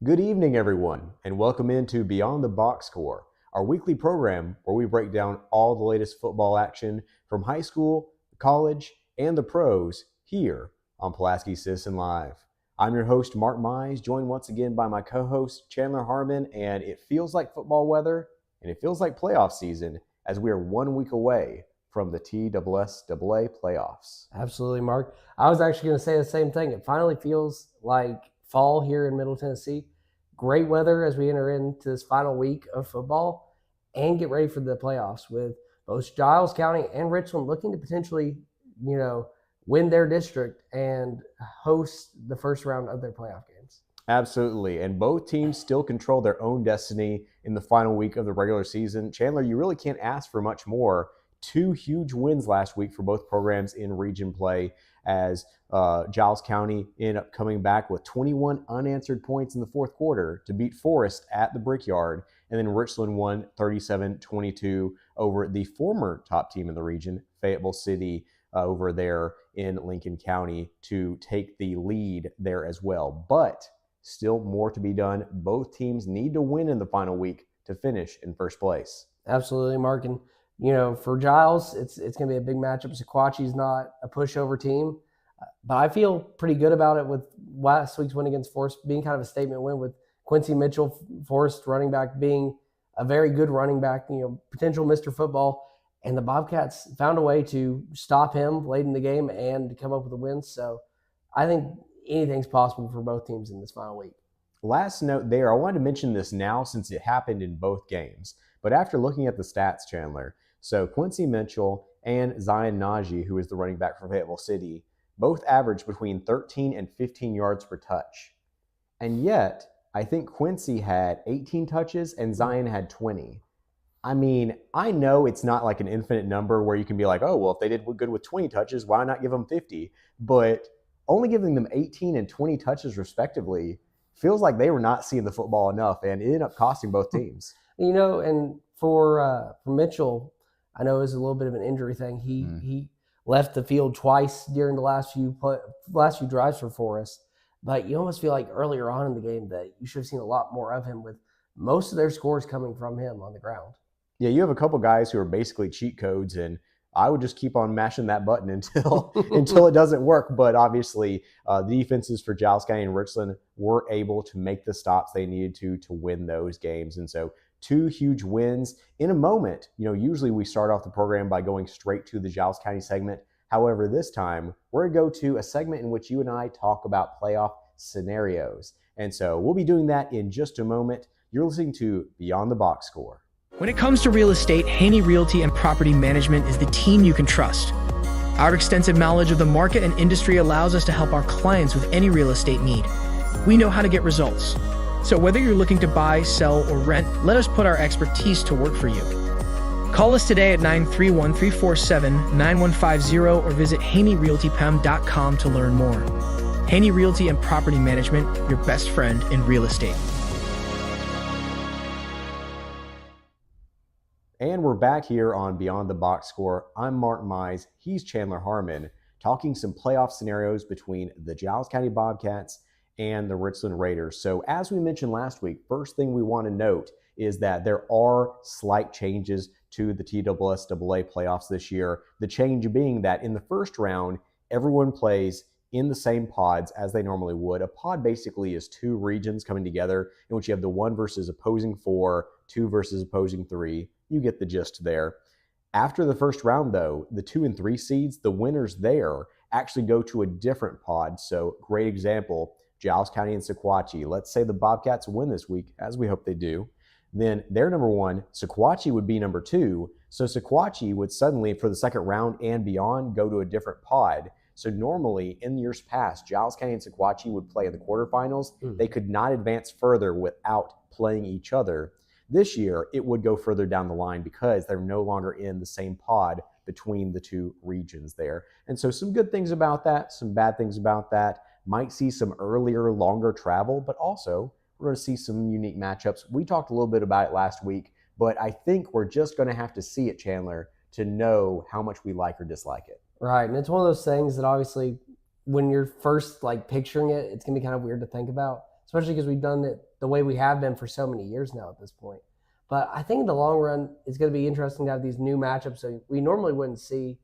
Good evening, everyone, and welcome into Beyond the Boxscore, our weekly program where we break down all the latest football action from high school, college, and the pros here on Pulaski Citizen Live. I'm your host, Mark Mize, joined once again by my co-host, Chandler Harmon, and it feels like football weather, and it feels like playoff season as we are 1 week away from the TSSAA playoffs. Absolutely, Mark. I was actually going to say the same thing. It finally feels like fall here in Middle Tennessee. Great weather as we enter into this final week of football and get ready for the playoffs with both Giles County and Richland looking to potentially, win their district and host the first round of their playoff games. Absolutely. And both teams still control their own destiny in the final week of the regular season. Chandler, you really can't ask for much more. 2 huge wins last week for both programs in region play as Giles County ended up coming back with 21 unanswered points in the fourth quarter to beat Forest at the Brickyard. And then Richland won 37-22 over the former top team in the region, Fayetteville City, over there in Lincoln County to take the lead there as well. But still more to be done. Both teams need to win in the final week to finish in first place. Absolutely, Mark. And for Giles, it's going to be a big matchup. Sequatchie's not a pushover team, but I feel pretty good about it with last week's win against Forest being kind of a statement win with Quincy Mitchell, Forest running back, being a very good running back, potential Mr. Football. And the Bobcats found a way to stop him late in the game and to come up with a win. So I think anything's possible for both teams in this final week. Last note there, I wanted to mention this now since it happened in both games. But after looking at the stats, Chandler, so Quincy Mitchell and Zion Najee, who is the running back for Fayetteville City, both averaged between 13 and 15 yards per touch. And yet, I think Quincy had 18 touches and Zion had 20. I mean, I know it's not like an infinite number where you can be like, oh, well, if they did good with 20 touches, why not give them 50? But only giving them 18 and 20 touches respectively feels like they were not seeing the football enough, and it ended up costing both teams. And for Mitchell, I know it was a little bit of an injury thing. He left the field twice during the last few drives for Forest, but you almost feel like earlier on in the game that you should have seen a lot more of him with most of their scores coming from him on the ground. Yeah, you have a couple guys who are basically cheat codes, and I would just keep on mashing that button until it doesn't work. But obviously, the defenses for Giles County and Richland were able to make the stops they needed to win those games. And so 2 huge wins in a moment. Usually we start off the program by going straight to the Giles County segment. However, this time we're going to go to a segment in which you and I talk about playoff scenarios. And so we'll be doing that in just a moment. You're listening to Beyond the Box Score. When it comes to real estate, Haney Realty and Property Management is the team you can trust. Our extensive knowledge of the market and industry allows us to help our clients with any real estate need. We know how to get results. So whether you're looking to buy, sell, or rent, let us put our expertise to work for you. Call us today at 931-347-9150 or visit HaneyRealtyPM.com to learn more. Haney Realty and Property Management, your best friend in real estate. And we're back here on Beyond the Box Score. I'm Mark Mize. He's Chandler Harmon, talking some playoff scenarios between the Giles County Bobcats and the Richland Raiders. So as we mentioned last week, first thing we want to note is that there are slight changes to the TSSAA playoffs this year. The change being that in the first round, everyone plays in the same pods as they normally would. A pod basically is 2 regions coming together in which you have the 1 versus opposing 4, 2 versus opposing 3. You get the gist there. After the first round, though, the 2 and 3 seeds, the winners there actually go to a different pod. So great example, Giles County and Sequatchie. Let's say the Bobcats win this week, as we hope they do. Then they're number 1. Sequatchie would be number 2. So Sequatchie would suddenly, for the second round and beyond, go to a different pod. So normally, in years past, Giles County and Sequatchie would play in the quarterfinals. They could not advance further without playing each other. This year, it would go further down the line because they're no longer in the same pod between the 2 regions there. And so some good things about that, some bad things about that. Might see some earlier, longer travel, but also we're going to see some unique matchups. We talked a little bit about it last week, but I think we're just going to have to see it, Chandler, to know how much we like or dislike it. Right, and it's one of those things that obviously when you're first picturing it, it's going to be kind of weird to think about, especially because we've done it the way we have been for so many years now at this point. But I think in the long run, it's going to be interesting to have these new matchups that we normally wouldn't see.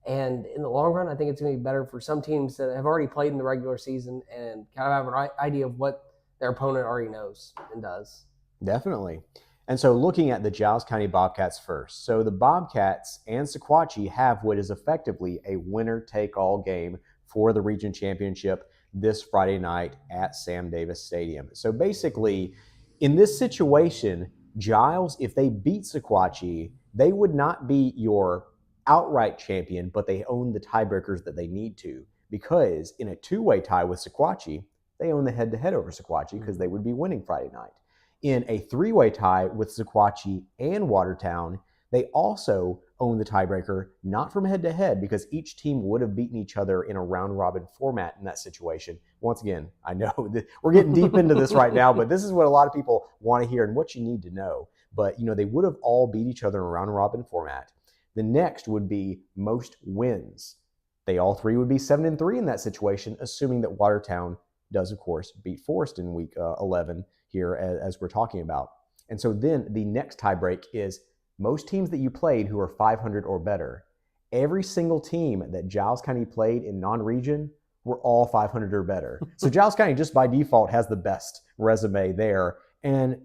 And in the long run, I think it's going to be better for some teams that have already played in the regular season and kind of have an idea of what their opponent already knows and does. Definitely. And so looking at the Giles County Bobcats first. So the Bobcats and Sequatchie have what is effectively a winner-take-all game for the region championship this Friday night at Sam Davis Stadium. So basically, in this situation, Giles, if they beat Sequatchie, they would not be your outright champion, but they own the tiebreakers that they need to, because in a two-way tie with Sequatchie, they own the head-to-head over Sequatchie because they would be winning Friday night. In a three-way tie with Sequatchie and Watertown, they also own the tiebreaker, not from head-to-head, because each team would have beaten each other in a round-robin format in that situation. Once again, I know that we're getting deep into this right now, but this is what a lot of people want to hear and what you need to know. But, they would have all beat each other in a round-robin format. The next would be most wins. They all three would be 7-3 in that situation, assuming that Watertown does, of course, beat Forest in week 11 here as we're talking about. And so then the next tiebreak is most teams that you played who are 500 or better. Every single team that Giles County played in non-region were all 500 or better. So Giles County just by default has the best resume there. And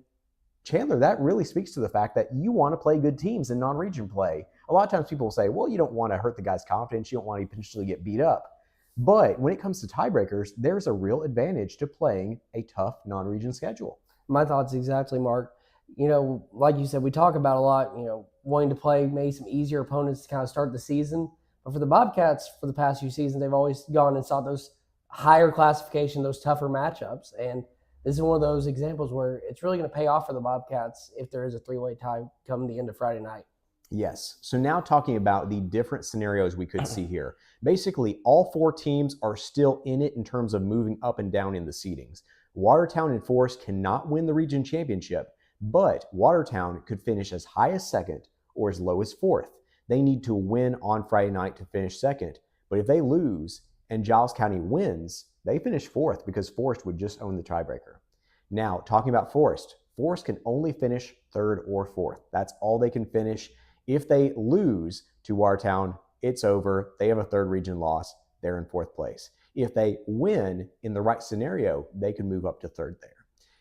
Chandler, that really speaks to the fact that you want to play good teams in non-region play. A lot of times people will say, well, you don't want to hurt the guy's confidence. You don't want to potentially get beat up. But when it comes to tiebreakers, there's a real advantage to playing a tough non-region schedule. My thoughts exactly, Mark. Like you said, we talk about a lot, wanting to play maybe some easier opponents to kind of start the season. But for the Bobcats, for the past few seasons, they've always gone and sought those higher classification, those tougher matchups. And this is one of those examples where it's really going to pay off for the Bobcats if there is a three-way tie come the end of Friday night. Yes. So now talking about the different scenarios we could see here. Basically, all four teams are still in it in terms of moving up and down in the seedings. Watertown and Forest cannot win the region championship, but Watertown could finish as high as second or as low as fourth. They need to win on Friday night to finish second. But if they lose and Giles County wins, they finish fourth because Forest would just own the tiebreaker. Now, talking about Forest, Forest can only finish third or fourth. That's all they can finish. If they lose to Watertown, it's over. They have a third region loss. They're in fourth place. If they win in the right scenario, they can move up to third there.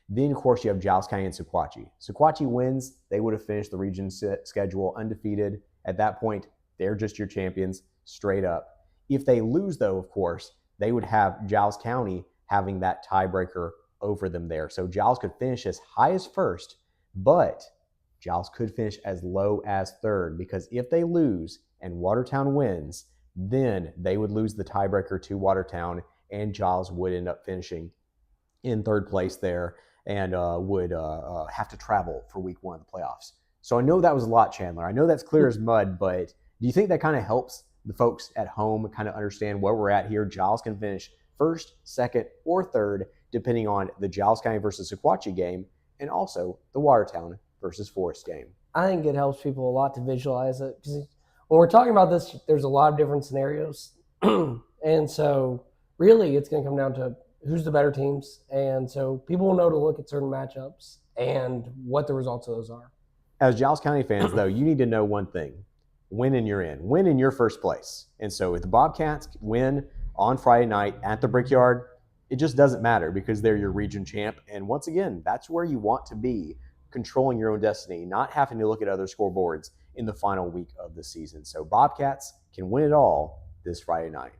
Then, of course, you have Giles County and Sequatchie. Sequatchie wins. They would have finished the region schedule undefeated. At that point, they're just your champions straight up. If they lose, though, of course, they would have Giles County having that tiebreaker over them there. So Giles could finish as high as first, but Giles could finish as low as third, because if they lose and Watertown wins, then they would lose the tiebreaker to Watertown, and Giles would end up finishing in third place there and would have to travel for week one of the playoffs. So I know that was a lot, Chandler. I know that's clear as mud, but do you think that kind of helps the folks at home kind of understand where we're at here? Giles can finish first, second, or third, depending on the Giles County versus Sequatchie game, and also the Watertown versus Forest game. I think it helps people a lot to visualize it, because when we're talking about this, there's a lot of different scenarios. And so really it's going to come down to who's the better teams. And so people will know to look at certain matchups and what the results of those are. As Giles County fans, though, you need to know one thing. Win and you're in. Win in your first place. And so if the Bobcats win on Friday night at the Brickyard, it just doesn't matter because they're your region champ. And once again, that's where you want to be, controlling your own destiny, not having to look at other scoreboards in the final week of the season. So Bobcats can win it all this Friday night.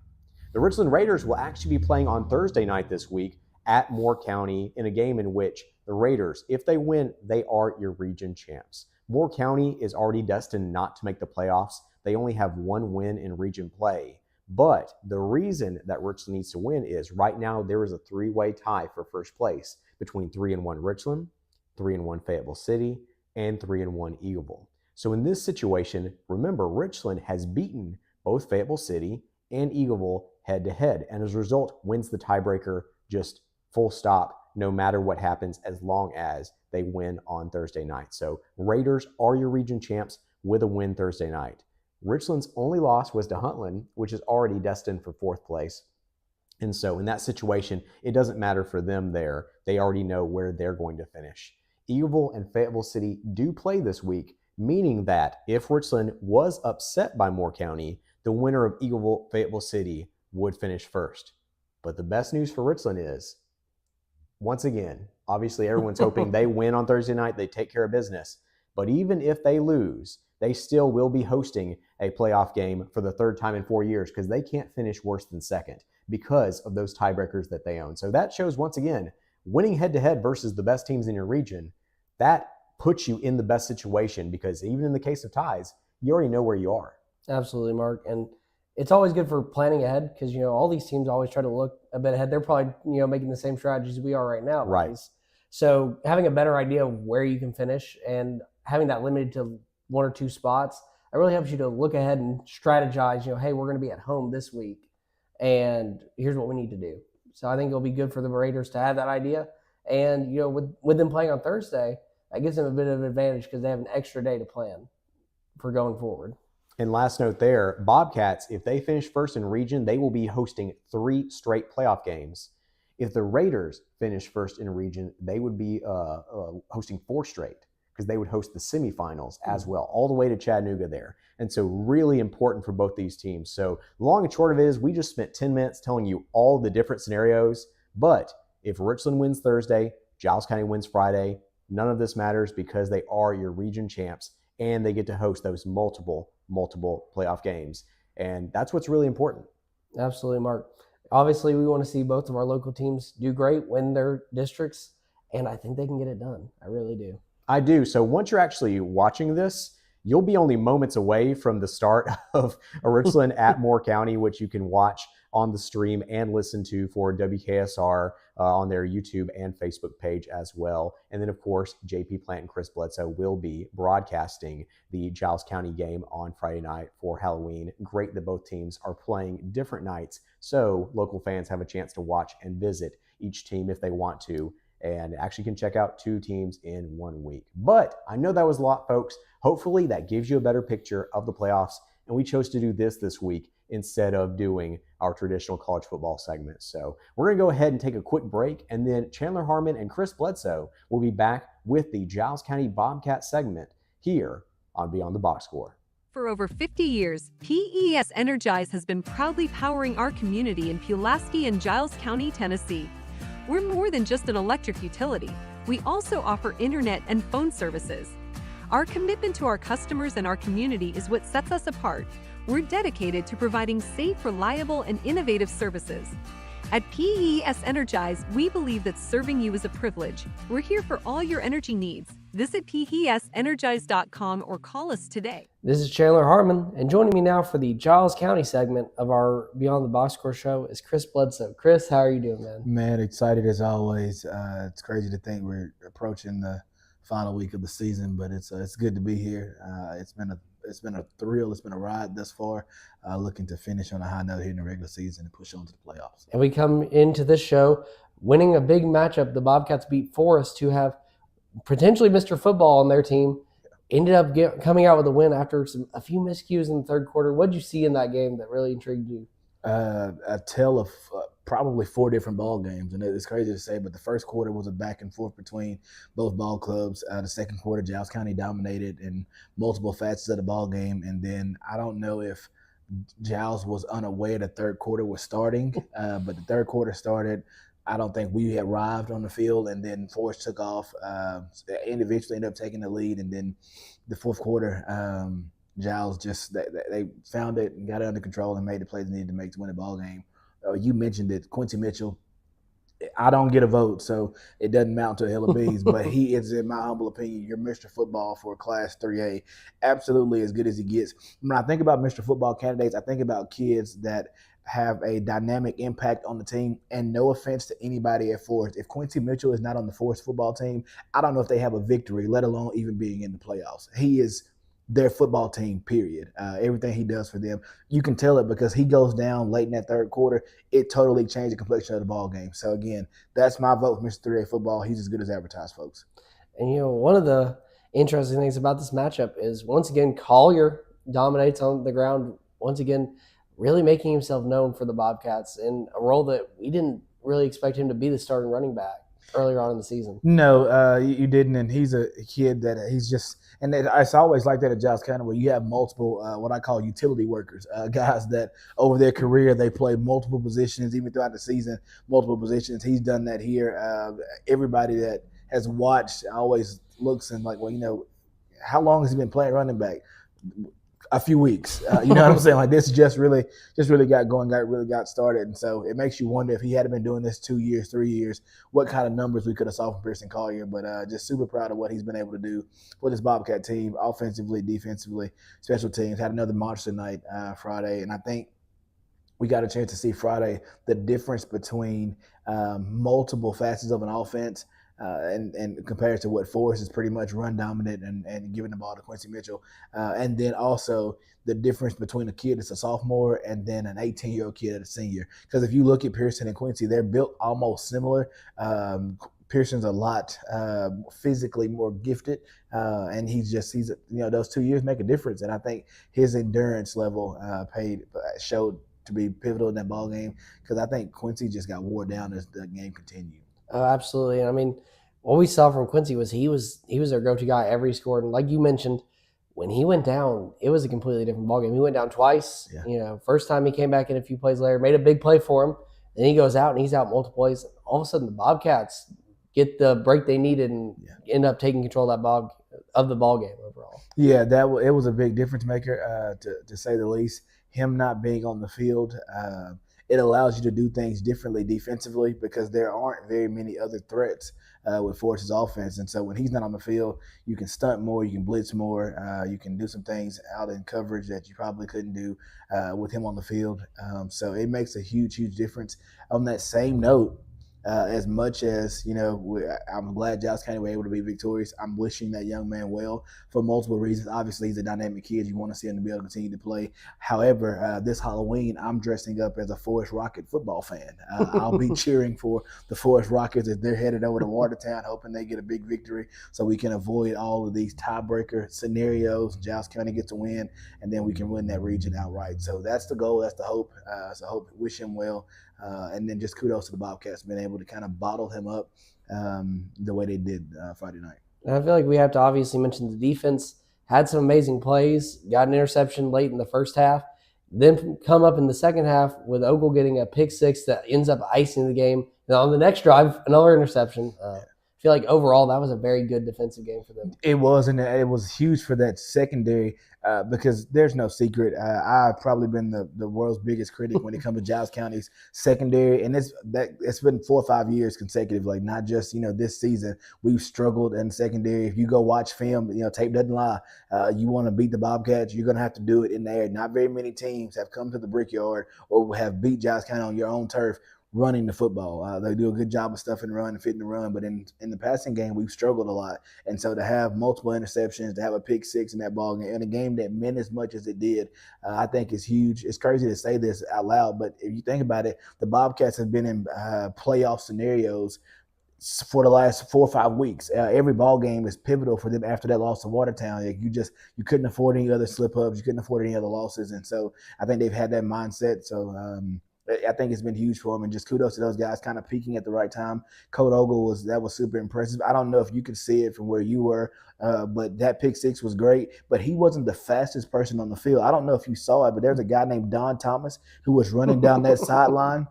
The Richland Raiders will actually be playing on Thursday night this week at Moore County in a game in which the Raiders, if they win, they are your region champs. Moore County is already destined not to make the playoffs. They only have one win in region play. But the reason that Richland needs to win is right now there is a three-way tie for first place between 3-1 Richland, 3-1 Fayetteville City, and 3-1 Eagleville. So in this situation, remember, Richland has beaten both Fayetteville City and Eagleville head-to-head, and as a result wins the tiebreaker just full stop, no matter what happens, as long as they win on Thursday night. So Raiders are your region champs with a win Thursday night. Richland's only loss was to Huntland, which is already destined for fourth place. And so in that situation, it doesn't matter for them there. They already know where they're going to finish. Eagleville and Fayetteville City do play this week, meaning that if Richland was upset by Moore County, the winner of Eagleville Fayetteville City would finish first. But the best news for Richland is, once again, obviously everyone's hoping they win on Thursday night, they take care of business. But even if they lose, they still will be hosting a playoff game for the third time in 4 years because they can't finish worse than second because of those tiebreakers that they own. So that shows, once again, winning head-to-head versus the best teams in your region, that puts you in the best situation because even in the case of ties, you already know where you are. Absolutely, Mark. And it's always good for planning ahead because, all these teams always try to look a bit ahead. They're probably, making the same strategies we are right now. Right. Guys. So having a better idea of where you can finish and having that limited to one or two spots, it really helps you to look ahead and strategize, hey, we're going to be at home this week and here's what we need to do. So I think it'll be good for the Raiders to have that idea. And, with them playing on Thursday, that gives them a bit of an advantage because they have an extra day to plan for going forward. And last note there, Bobcats, if they finish first in region, they will be hosting 3 straight playoff games. If the Raiders finish first in region, they would be hosting 4 straight because they would host the semifinals as well, all the way to Chattanooga there. And so really important for both these teams. So long and short of it is we just spent 10 minutes telling you all the different scenarios. But if Richland wins Thursday, Giles County wins Friday, none of this matters because they are your region champs and they get to host those multiple playoff games. And that's what's really important. Absolutely, Mark. Obviously, we want to see both of our local teams do great, win their districts, and I think they can get it done. I really do. I do. So once you're actually watching this, you'll be only moments away from the start of Richland at Moore County, which you can watch on the stream and listen to for WKSR on their YouTube and Facebook page as well. And then, of course, JP Plant and Chris Bledsoe will be broadcasting the Giles County game on Friday night for Halloween. Great that both teams are playing different nights, so local fans have a chance to watch and visit each team if they want to, and actually can check out 2 teams in 1 week. But I know that was a lot, folks. Hopefully that gives you a better picture of the playoffs, and we chose to do this week instead of doing our traditional college football segment. So we're going to go ahead and take a quick break, and then Chandler Harmon and Chris Bledsoe will be back with the Giles County Bobcat segment here on Beyond the Box Score. For over 50 years, PES Energize has been proudly powering our community in Pulaski and Giles County, Tennessee. We're more than just an electric utility. We also offer internet and phone services. Our commitment to our customers and our community is what sets us apart. We're dedicated to providing safe, reliable, and innovative services. At PES Energize, we believe that serving you is a privilege. We're here for all your energy needs. Visit PESenergize.com or call us today. This is Chandler Harmon, and joining me now for the Giles County segment of our Beyond the Box Score show is Chris Bledsoe. Chris, how are you doing, man? Man, excited as always. It's crazy to think we're approaching the final week of the season, but it's good to be here. It's been a thrill. It's been a ride thus far. Looking to finish on a high note here in the regular season and push on to the playoffs. And we come into this show winning a big matchup. The Bobcats beat Forest, who have potentially Mr. Football on their team. Ended up coming out with a win after a few miscues in the third quarter. What did you see in that game that really intrigued you? A tale of probably 4 different ball games, and it's crazy to say, but the first quarter was a back and forth between both ball clubs. The second quarter, Giles County dominated in multiple facets of the ball game, and then I don't know if Giles was unaware the third quarter was starting, but the third quarter started. I don't think we had arrived on the field, and then Forrest took off and eventually ended up taking the lead. And then the fourth quarter, Giles just they found it and got it under control and made the plays they needed to make to win the ball game. You mentioned it, Quincy Mitchell. I don't get a vote, so it doesn't mount to a hill of beans, but he is, in my humble opinion, your Mr. Football for Class 3A. Absolutely as good as he gets. When I think about Mr. Football candidates, I think about kids that have a dynamic impact on the team, and no offense to anybody at Forest. If Quincy Mitchell is not on the Forest football team, I don't know if they have a victory, let alone even being in the playoffs. He is their football team, period. Everything he does for them, you can tell it because he goes down late in that third quarter. It totally changed the complexion of the ball game. So, again, that's my vote for Mr. 3A football. He's as good as advertised, folks. And, one of the interesting things about this matchup is, once again, Collier dominates on the ground. Once again, really making himself known for the Bobcats in a role that we didn't really expect him to be the starting running back earlier on in the season. No, you didn't, and he's a kid that he's just, and it's always like that at Giles County where you have multiple, what I call utility workers, guys that over their career they play multiple positions, even throughout the season, multiple positions. He's done that here. Everybody that has watched always looks and like, well, how long has he been playing running back? A few weeks. You know what I'm saying? Like this just really got going, really got started. And so it makes you wonder if he had been doing this 2 years, 3 years, what kind of numbers we could have saw from Pearson Collier. But just super proud of what he's been able to do for this Bobcat team, offensively, defensively, special teams. Had another monster night Friday. And I think we got a chance to see Friday the difference between multiple facets of an offense and compared to what Forrest is pretty much run dominant and giving the ball to Quincy Mitchell. And then also the difference between a kid that's a sophomore and then an 18-year-old kid that's a senior. Because if you look at Pearson and Quincy, they're built almost similar. Pearson's a lot physically more gifted, and he's those 2 years make a difference. And I think his endurance level showed to be pivotal in that ball game because I think Quincy just got wore down as the game continued. Absolutely. And I mean, what we saw from Quincy was he was their go-to guy every scored. And like you mentioned, when he went down, it was a completely different ballgame. He went down twice. Yeah. First time he came back in a few plays later, made a big play for him. Then he goes out and he's out multiple plays. All of a sudden, the Bobcats get the break they needed and end up taking control of the ball game overall. Yeah, it was a big difference maker to say the least. Him not being on the field. It allows you to do things differently defensively because there aren't very many other threats with Forrest's offense. And so when he's not on the field, you can stunt more, you can blitz more, you can do some things out in coverage that you probably couldn't do with him on the field. So it makes a huge, huge difference. On that same note, as much as, I'm glad Giles County were able to be victorious. I'm wishing that young man well for multiple reasons. Obviously, he's a dynamic kid. You want to see him to be able to continue to play. However, this Halloween, I'm dressing up as a Forest Rocket football fan. I'll be cheering for the Forest Rockets as they're headed over to Watertown, hoping they get a big victory so we can avoid all of these tiebreaker scenarios. Giles County gets a win, and then we can win that region outright. So that's the goal. That's the hope. So wish him well. And then just kudos to the Bobcats being able to kind of bottle him up the way they did Friday night. And I feel like we have to obviously mention the defense had some amazing plays, got an interception late in the first half, then come up in the second half with Ogle getting a pick six that ends up icing the game. And on the next drive, another interception. I feel like overall that was a very good defensive game for them. It was, and it was huge for that secondary because there's no secret. I've probably been the world's biggest critic when it comes to Giles County's secondary, and it's been 4 or 5 years consecutive. Like not just this season, we've struggled in secondary. If you go watch film, tape doesn't lie. You want to beat the Bobcats, you're going to have to do it in the air. Not very many teams have come to the Brickyard or have beat Giles County on your own turf running the football. They do a good job of stuffing the run and fitting the run, but in the passing game, we've struggled a lot. And so to have multiple interceptions, to have a pick six in that ball game, in a game that meant as much as it did, I think is huge. It's crazy to say this out loud, but if you think about it, the Bobcats have been in playoff scenarios for the last 4 or 5 weeks. Every ball game is pivotal for them after that loss to Watertown. You couldn't afford any other slip-ups. You couldn't afford any other losses. And so I think they've had that mindset. So I think it's been huge for them, and just kudos to those guys kind of peaking at the right time. Coach Ogle was super impressive. I don't know if you could see it from where you were, but that pick six was great. But he wasn't the fastest person on the field. I don't know if you saw it, but there's a guy named Don Thomas who was running down that sideline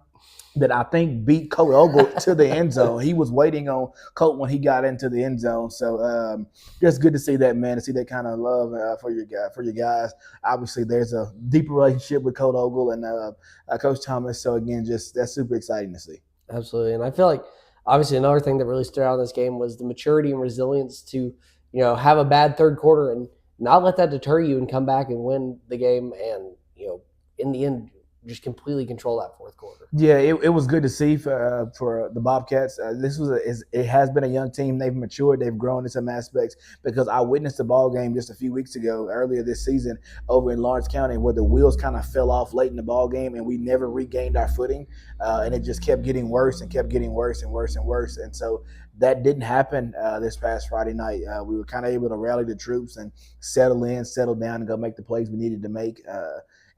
that I think beat Coach Ogle to the end zone. He was waiting on Coach when he got into the end zone. So just good to see that, man, to see that kind of love for your guys. Obviously, there's a deeper relationship with Coach Ogle and Coach Thomas. So, again, just that's super exciting to see. Absolutely. And I feel like, obviously, another thing that really stood out in this game was the maturity and resilience to, have a bad third quarter and not let that deter you and come back and win the game and, in the end, just completely control that fourth quarter. Yeah, it was good to see for the Bobcats. It has been a young team. They've matured. They've grown in some aspects because I witnessed a ball game just a few weeks ago, earlier this season, over in Lawrence County, where the wheels kind of fell off late in the ball game, and we never regained our footing, and it just kept getting worse and kept getting worse and worse and worse. And so that didn't happen this past Friday night. We were kind of able to rally the troops and settle down, and go make the plays we needed to make.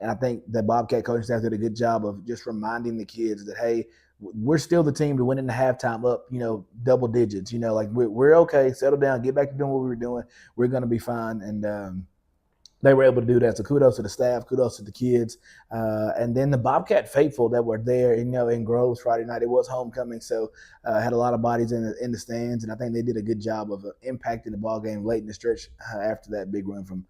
And I think the Bobcat coaching staff did a good job of just reminding the kids that, hey, we're still the team to win in the halftime up, double digits. Like we're okay. Settle down, get back to doing what we were doing. We're going to be fine. And they were able to do that. So kudos to the staff, kudos to the kids. And then the Bobcat faithful that were there, in Groves Friday night. It was homecoming, so had a lot of bodies in the stands. And I think they did a good job of impacting the ball game late in the stretch after that big run from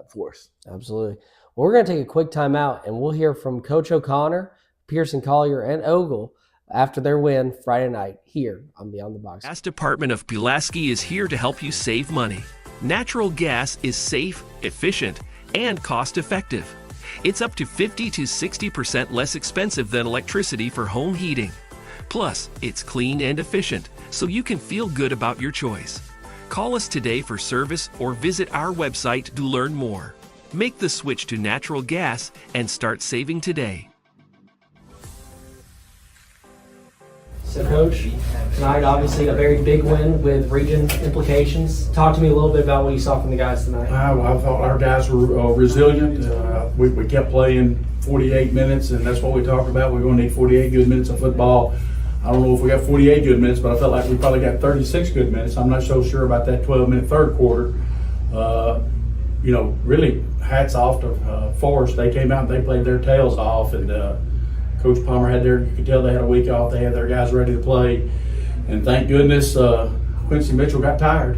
Force. Absolutely. Well, we're going to take a quick timeout, and we'll hear from Coach O'Connor, Pearson Collier, and Ogle after their win Friday night here on Beyond the Box. Gas Department of Pulaski is here to help you save money. Natural gas is safe, efficient, and cost-effective. It's up to 50 to 60% less expensive than electricity for home heating. Plus, it's clean and efficient, so you can feel good about your choice. Call us today for service or visit our website to learn more. Make the switch to natural gas and start saving today. So, Coach, tonight obviously a very big win with region implications. Talk to me a little bit about what you saw from the guys tonight. I thought our guys were resilient. We kept playing 48 minutes, and that's what we talked about. We're going to need 48 good minutes of football. I don't know if we got 48 good minutes, but I felt like we probably got 36 good minutes. I'm not so sure about that 12-minute third quarter. Really hats off to Forrest. They came out and they played their tails off, and Coach Palmer you could tell they had a week off. They had their guys ready to play, and thank goodness Quincy Mitchell got tired,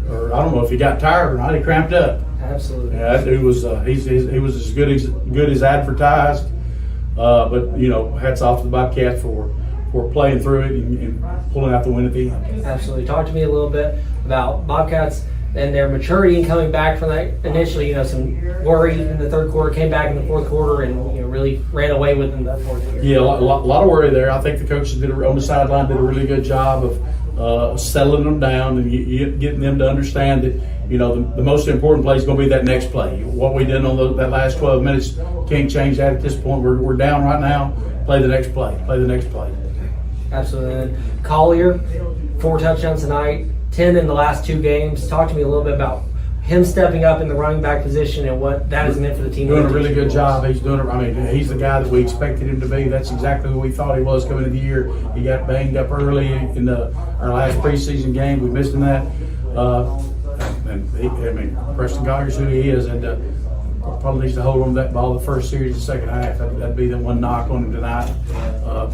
or I don't know if he got tired or not. He cramped up. Absolutely. Yeah, that dude was he was as good as advertised. But hats off to the Bobcats for playing through it and pulling out the win at the end. Absolutely. Talk to me a little bit about Bobcats and their maturity and coming back from that initially, some worry in the third quarter, came back in the fourth quarter and really ran away with in the fourth quarter. Yeah, a lot of worry there. I think the coaches on the sideline did a really good job of settling them down and getting them to understand that the most important play is going to be that next play. What we did on that last 12 minutes can't change that at this point. We're down right now. Play the next play. Play the next play. Absolutely. And Collier, 4 touchdowns tonight, 10 in the last 2 games. Talk to me a little bit about him stepping up in the running back position and what that has meant for the team. Doing a really good job. He's doing it. I mean, he's the guy that we expected him to be. That's exactly who we thought he was coming into the year. He got banged up early in our last preseason game. We missed him that. Preston Collier's who he is, and probably needs to hold on to that ball the first series, the second half. That'd be the one knock on him tonight.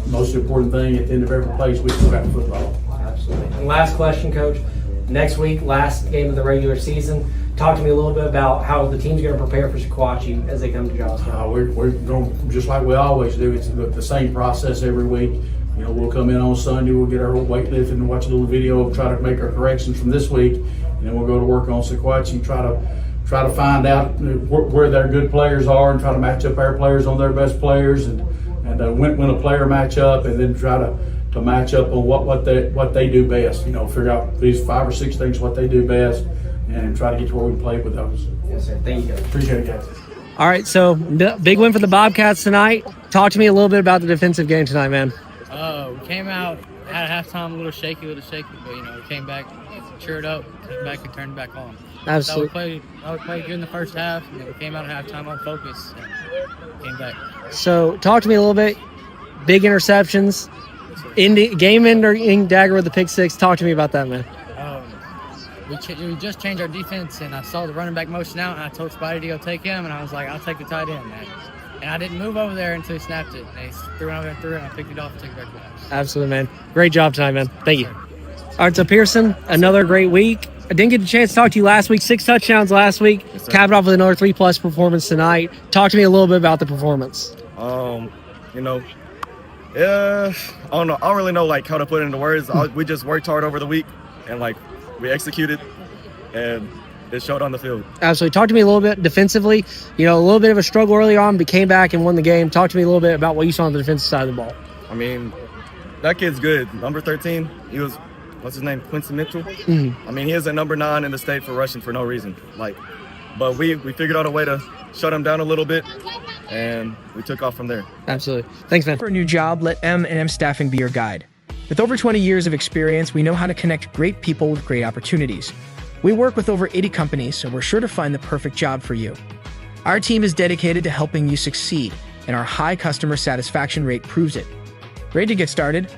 Most important thing at the end of every place, we still got the football. Absolutely. And last question, Coach. Next week, last game of the regular season. Talk to me a little bit about how the team's going to prepare for Sequatchie as they come to Giles County. We're going just like we always do. It's the same process every week. We'll come in on Sunday, we'll get our weightlifting and watch a little video, try to make our corrections from this week, and then we'll go to work on Sequatchie, try to find out where their good players are and try to match up our players on their best players and win a player match up, and then try to match up on what they do best. Figure out these 5 or 6 things what they do best, and try to get to where we can play with those. Yes, sir. Thank you, guys. Appreciate it, guys. All right, so big win for the Bobcats tonight. Talk to me a little bit about the defensive game tonight, man. We came out at halftime a little shaky, but we came back, cheered up, came back and turned back on. Absolutely. We played good in the first half, and we came out at halftime on focus and came back. So talk to me a little bit. Big interceptions, game ending dagger with the pick 6. Talk to me about that, man. We just changed our defense, and I saw the running back motion out, and I told Spidey to go take him, and I was like, I'll take the tight end, man. And I didn't move over there until he snapped it. And he threw it over and threw it, and I picked it off and took it back to the house. Absolutely, man. Great job tonight, man. Thank you. All right, so Pearson, another great week. I didn't get a chance to talk to you last week. 6 touchdowns last week. Yes, capped off with another 3+ performance tonight. Talk to me a little bit about the performance. I don't know. I don't really know how to put it into words. We just worked hard over the week, and we executed, and it showed on the field. Absolutely. Talk to me a little bit defensively. A little bit of a struggle early on, but came back and won the game. Talk to me a little bit about what you saw on the defensive side of the ball. I mean, that kid's good. Number 13, he was, what's his name, Quincy Mitchell? Mm-hmm. I mean, he is a number 9 in the state for rushing for no reason. But we figured out a way to shut him down a little bit, and we took off from there. Absolutely. Thanks, man. For a new job, let M&M Staffing be your guide. With over 20 years of experience, we know how to connect great people with great opportunities. We work with over 80 companies, so we're sure to find the perfect job for you. Our team is dedicated to helping you succeed, and our high customer satisfaction rate proves it. Ready to get started?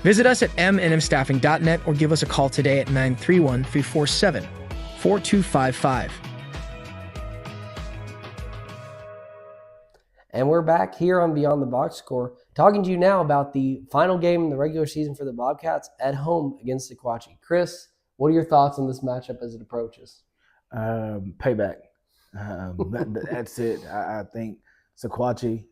Visit us at mnmstaffing.net or give us a call today at 931-347-4255. And we're back here on Beyond the Box Score, talking to you now about the final game in the regular season for the Bobcats at home against Sequatchie. Chris, what are your thoughts on this matchup as it approaches? Payback. That's it. I think Sequatchie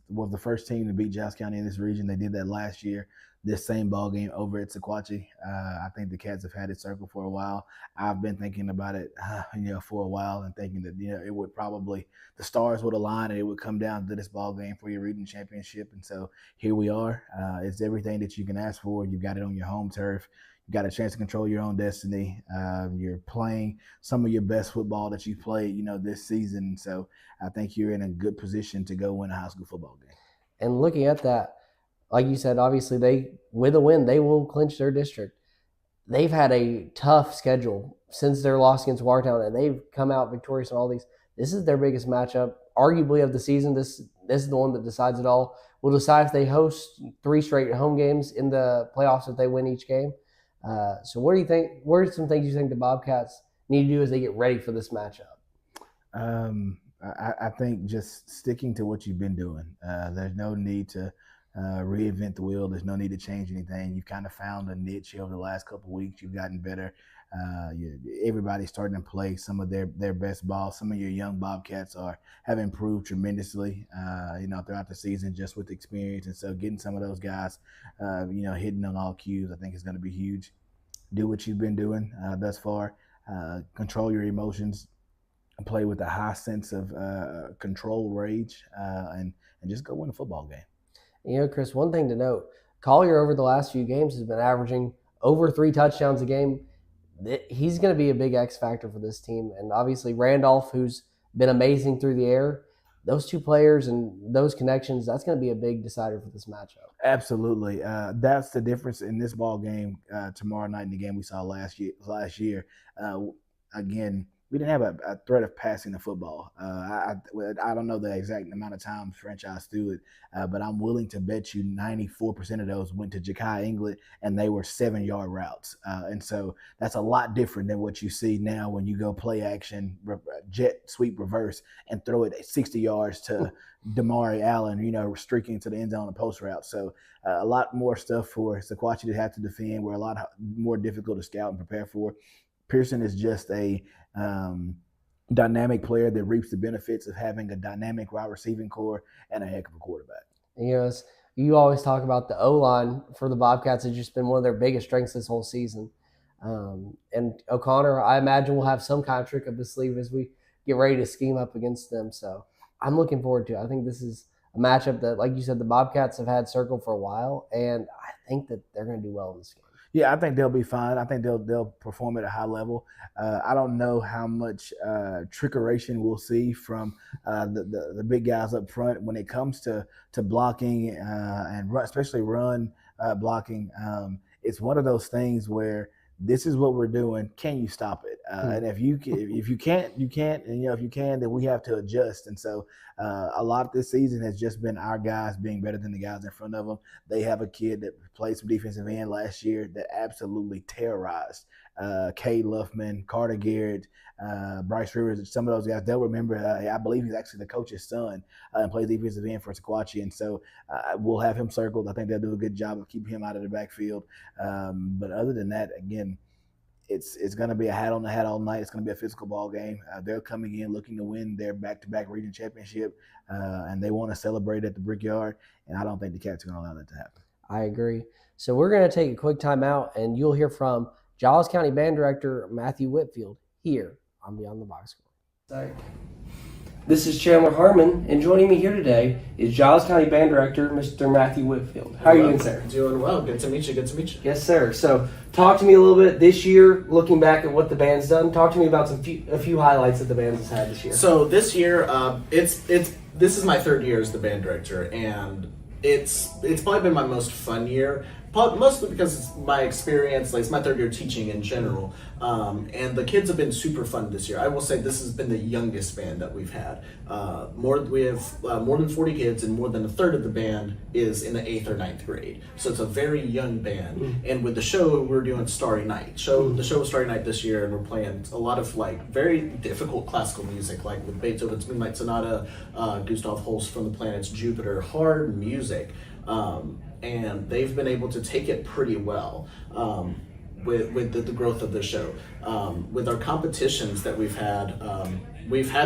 was the first team to beat Giles County in this region. They did that last year. This same ball game over at Sequatchie. I think the Cats have had it circled for a while. I've been thinking about it, for a while, and thinking that it would probably the stars would align and it would come down to this ball game for your region championship. And so here we are. It's everything that you can ask for. You've got it on your home turf. You got a chance to control your own destiny. You're playing some of your best football that you've played, this season. So I think you're in a good position to go win a high school football game. And looking at that, like you said, obviously with a win, they will clinch their district. They've had a tough schedule since their loss against Watertown, and they've come out victorious in all these. This is their biggest matchup, arguably, of the season. This is the one that decides it all. We'll decide if they host 3 straight home games in the playoffs if they win each game. So what do you think? What are some things you think the Bobcats need to do as they get ready for this matchup? I think just sticking to what you've been doing. There's no need to reinvent the wheel. There's no need to change anything. You've kind of found a niche over the last couple of weeks. You've gotten better. Everybody's starting to play some of their best ball. Some of your young Bobcats have improved tremendously, throughout the season just with experience. And so getting some of those guys, hitting on all cues, I think is going to be huge. Do what you've been doing thus far. Control your emotions. Play with a high sense of control, rage, and just go win a football game. Chris, one thing to note, Collier over the last few games has been averaging over 3 touchdowns a game. He's going to be a big X factor for this team. And obviously Randolph, who's been amazing through the air, those 2 players and those connections, that's going to be a big decider for this matchup. Absolutely. That's the difference in this ball game tomorrow night in the game we saw last year. Again, we didn't have a threat of passing the football. I don't know the exact amount of time franchise threw it, but I'm willing to bet you 94% of those went to Ja'Kai England, and they were 7-yard routes. And so that's a lot different than what you see now when you go play action, jet sweep reverse, and throw it at 60 yards to Damari Allen, streaking to the end zone on a post route. So a lot more stuff for Sequatchie to have to defend. We're a lot more difficult to scout and prepare for. Pearson is just a dynamic player that reaps the benefits of having a dynamic wide receiving core and a heck of a quarterback. You always talk about the O-line for the Bobcats has just been one of their biggest strengths this whole season. And O'Connor, I imagine, will have some kind of trick up his sleeve as we get ready to scheme up against them. So I'm looking forward to it. I think this is a matchup that, like you said, the Bobcats have had circled for a while, and I think that they're going to do well in this game. Yeah, I think they'll be fine. I think they'll perform at a high level. I don't know how much trickeration we'll see from the big guys up front when it comes to blocking and especially run blocking. It's one of those things where this is what we're doing. Can you stop it? And if you can't, you can't. And if you can, then we have to adjust. And so a lot of this season has just been our guys being better than the guys in front of them. They have a kid that played some defensive end last year that absolutely terrorized Cade Luffman, Carter Garrett, Bryce Rivers. Some of those guys, they'll remember. I believe he's actually the coach's son and plays defensive end for Sequatchie. And so we'll have him circled. I think they'll do a good job of keeping him out of the backfield. But other than that, again, it's going to be a hat on the hat all night. It's going to be a physical ball game. They're coming in looking to win their back-to-back region championship, and they want to celebrate at the Brickyard, and I don't think the Cats are going to allow that to happen. I agree. So we're going to take a quick time out, and you'll hear from Giles County Band Director Matthew Whitfield here on Beyond the Box Score. This is Chandler Harmon, and joining me here today is Giles County Band Director, Mr. Matthew Whitfield. How are you doing, sir? Doing well. Good to meet you. Yes, sir. So talk to me a little bit this year, looking back at what the band's done. Talk to me about a few highlights that the band has had this year. So this year, this is my 3rd year as the band director, and it's probably been my most fun year. mostly because it's my experience, like it's my third year teaching in general, and the kids have been super fun this year. I will say this has been the youngest band that we've had. We have more than 40 kids, and more than a third of the band is in the 8th or 9th grade. So it's a very young band. And with the show, we're doing Starry Night. The show was Starry Night this year, and we're playing a lot of like very difficult classical music, like with Beethoven's Moonlight Sonata, Gustav Holst from the Planets Jupiter, hard music. And they've been able to take it pretty well with the growth of the show. With our competitions that we've had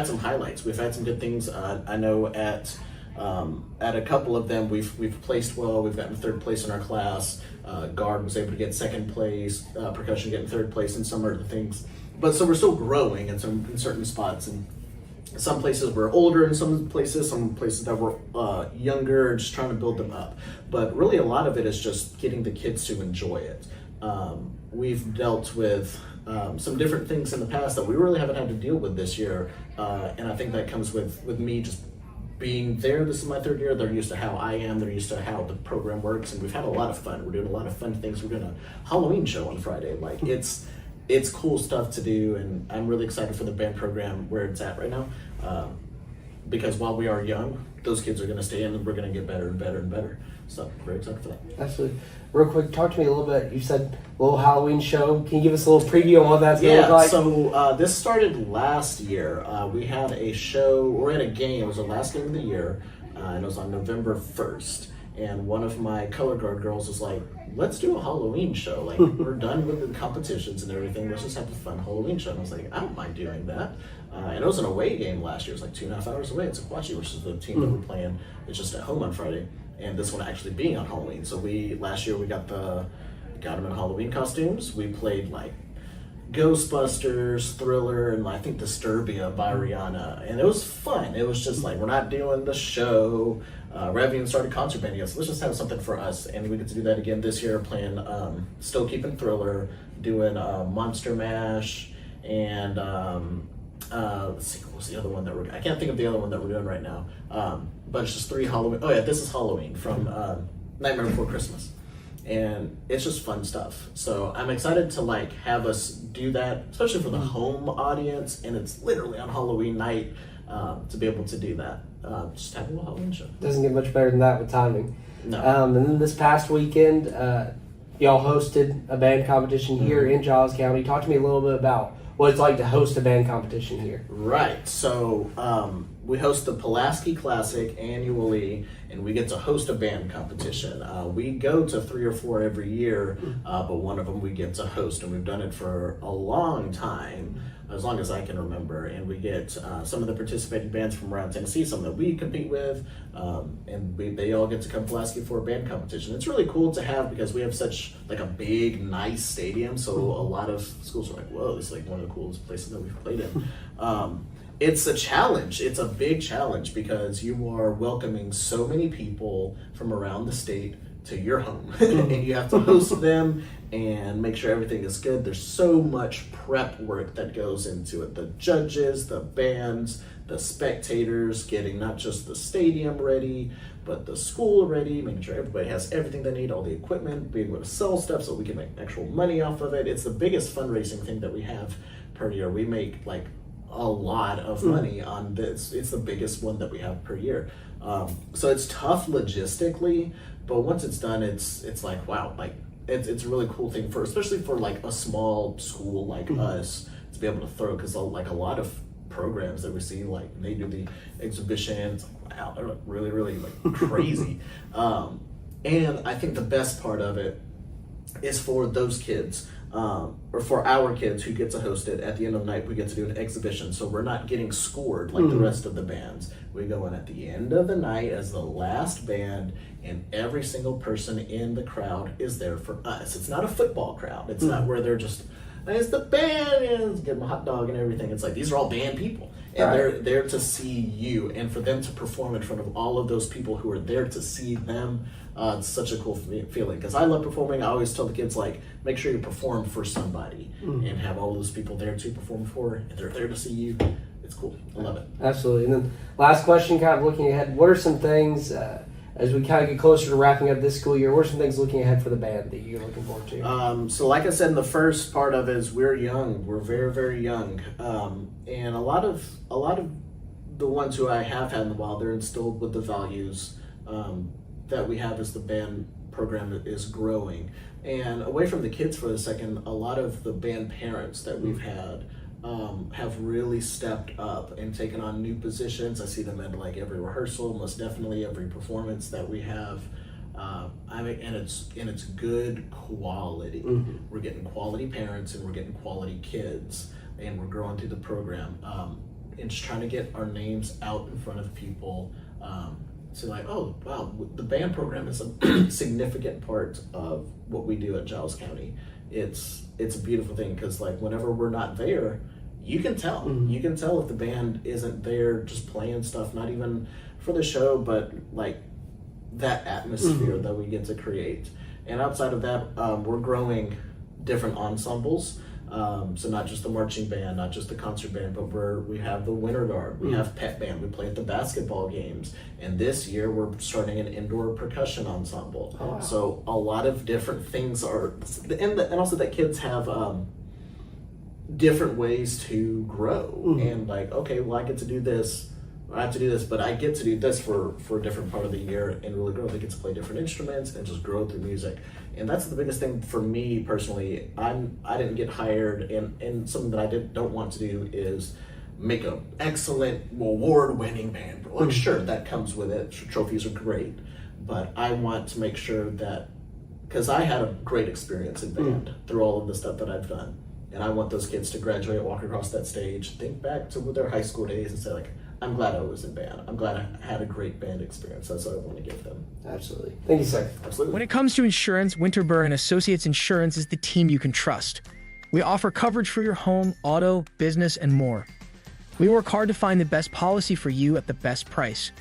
some highlights. We've had some good things. I know at a couple of them we've placed well. We've gotten third place in our class. Guard was able to get second place. Percussion getting third place in some of the things. But so we're still growing in certain spots, and some places were older in some places that were younger, just trying to build them up. But really a lot of it is just getting the kids to enjoy it. We've dealt with some different things in the past that we really haven't had to deal with this year. And I think that comes with me just being there. This is my third year. They're used to how I am. They're used to how the program works. And we've had a lot of fun. We're doing a lot of fun things. We're doing a Halloween show on Friday. Like it's cool stuff to do, and I'm really excited for the band program where it's at right now, because while we are young, those kids are going to stay in, and we're going to get better and better and better. So very excited for that. Absolutely. Real quick, talk to me a little bit. You said a little Halloween show. Can you give us a little preview on what that's going to look like? So this started last year. We had a show, or in a game. It was the last game of the year, and it was on November 1st. And one of my color guard girls was like, let's do a Halloween show. Like, we're done with the competitions and everything. Let's just have a fun Halloween show. And I was like, I don't mind doing that. And it was an away game last year. It was like 2.5 hours away at Sequatchie, which is the team that we're playing. It's just at home on Friday. And this one actually being on Halloween. So last year we got them in Halloween costumes. We played like Ghostbusters, Thriller, and I think Disturbia by Rihanna. And it was fun. It was just like, we're not doing the show. We haven't even started concert band yet, so let's just have something for us. And we get to do that again this year, playing, still keeping Thriller, doing Monster Mash, and let's see, what was the other one that I can't think of the other one that we're doing right now. But it's just 3 Halloween. Oh yeah, this is Halloween from Nightmare Before Christmas. And it's just fun stuff. So I'm excited to like have us do that, especially for the home audience. And it's literally on Halloween night, to be able to do that. Just have a little Halloween show. Doesn't get much better than that with timing. No. And then this past weekend, y'all hosted a band competition here in Giles County. Talk to me a little bit about what it's like to host a band competition here. Right. So we host the Pulaski Classic annually, and we get to host a band competition. We go to 3 or 4 every year, but one of them we get to host, and we've done it for a long time, as long as I can remember. And we get some of the participating bands from around Tennessee, some that we compete with, and they all get to come to Pulaski for a band competition. It's really cool to have because we have such like a big, nice stadium. So a lot of schools are like, "Whoa, this is like one of the coolest places that we've played in." It's a challenge. It's a big challenge because you are welcoming so many people from around the state to your home, and you have to host them and make sure everything is good. There's so much prep work that goes into it. The judges, the bands, the spectators, getting not just the stadium ready, but the school ready, making sure everybody has everything they need, all the equipment, being able to sell stuff so we can make actual money off of it. It's the biggest fundraising thing that we have per year. We make like a lot of money on this. It's the biggest one that we have per year. So it's tough logistically, but once it's done, it's like, wow, like it's a really cool thing especially for like a small school like us to be able to throw, because like a lot of programs that we see, like they do the exhibitions, wow, they're like really, really like crazy. And I think the best part of it is for those kids, or for our kids who get to host it. At the end of the night, we get to do an exhibition, so we're not getting scored like the rest of the bands. We go in at the end of the night as the last band, and every single person in the crowd is there for us. It's not a football crowd. It's not where they're just, it's the band, and give them a hot dog and everything. It's like, these are all band people, and they're there to see you, and for them to perform in front of all of those people who are there to see them. It's such a cool feeling, because I love performing. I always tell the kids, like, make sure you perform for somebody and have all those people there to perform for, and they're there to see you. It's cool. I love it. Absolutely. And then last question, kind of looking ahead, what are some things as we kind of get closer to wrapping up this school year, what are some things looking ahead for the band that you're looking forward to? So like I said in the first part of it, is we're young. We're very, very young. And a lot of the ones who I have had in the wild, they're instilled with the values that we have as the band program is growing. And away from the kids for a second, a lot of the band parents that we've had have really stepped up and taken on new positions. I see them at like every rehearsal, most definitely every performance that we have. And it's good quality. We're getting quality parents and we're getting quality kids, and we're growing through the program. And just trying to get our names out in front of people. So like, oh wow, the band program is a significant part of what we do at Giles County. It's a beautiful thing, because like whenever we're not there, you can tell. You can tell if the band isn't there, just playing stuff, not even for the show, but like that atmosphere that we get to create. And outside of that, we're growing different ensembles. So not just the marching band, not just the concert band, but we have the winter guard, we have pep band, we play at the basketball games, and this year we're starting an indoor percussion ensemble. Oh, wow. So a lot of different things are, and also that kids have different ways to grow. And like, okay, well I get to do this, I have to do this, but I get to do this for a different part of the year and really grow. They get to play different instruments and just grow through music. And that's the biggest thing for me personally. I didn't get hired, and something that I don't want to do is make an excellent award-winning band. Like sure, that comes with it. Trophies are great, but I want to make sure that, because I had a great experience in band through all of the stuff that I've done, and I want those kids to graduate, walk across that stage, think back to their high school days and say like, I'm glad I was in band. I'm glad I had a great band experience. That's what I want to give them. Absolutely. Thank you, sir. Absolutely. When it comes to insurance, Winterburn and Associates Insurance is the team you can trust. We offer coverage for your home, auto, business, and more. We work hard to find the best policy for you at the best price.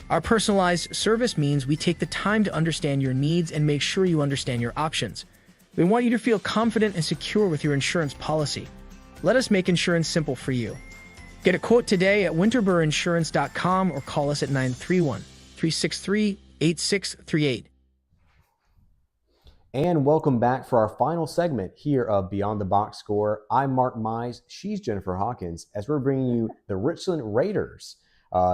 Our personalized service means we take the time to understand your needs and make sure you understand your options. We want you to feel confident and secure with your insurance policy. Let us make insurance simple for you. Get a quote today at winterburinsurance.com or call us at 931-363-8638. And welcome back for our final segment here of Beyond the Box Score. I'm Mark Mize. She's Jennifer Hawkins, as we're bringing you the Richland Raiders.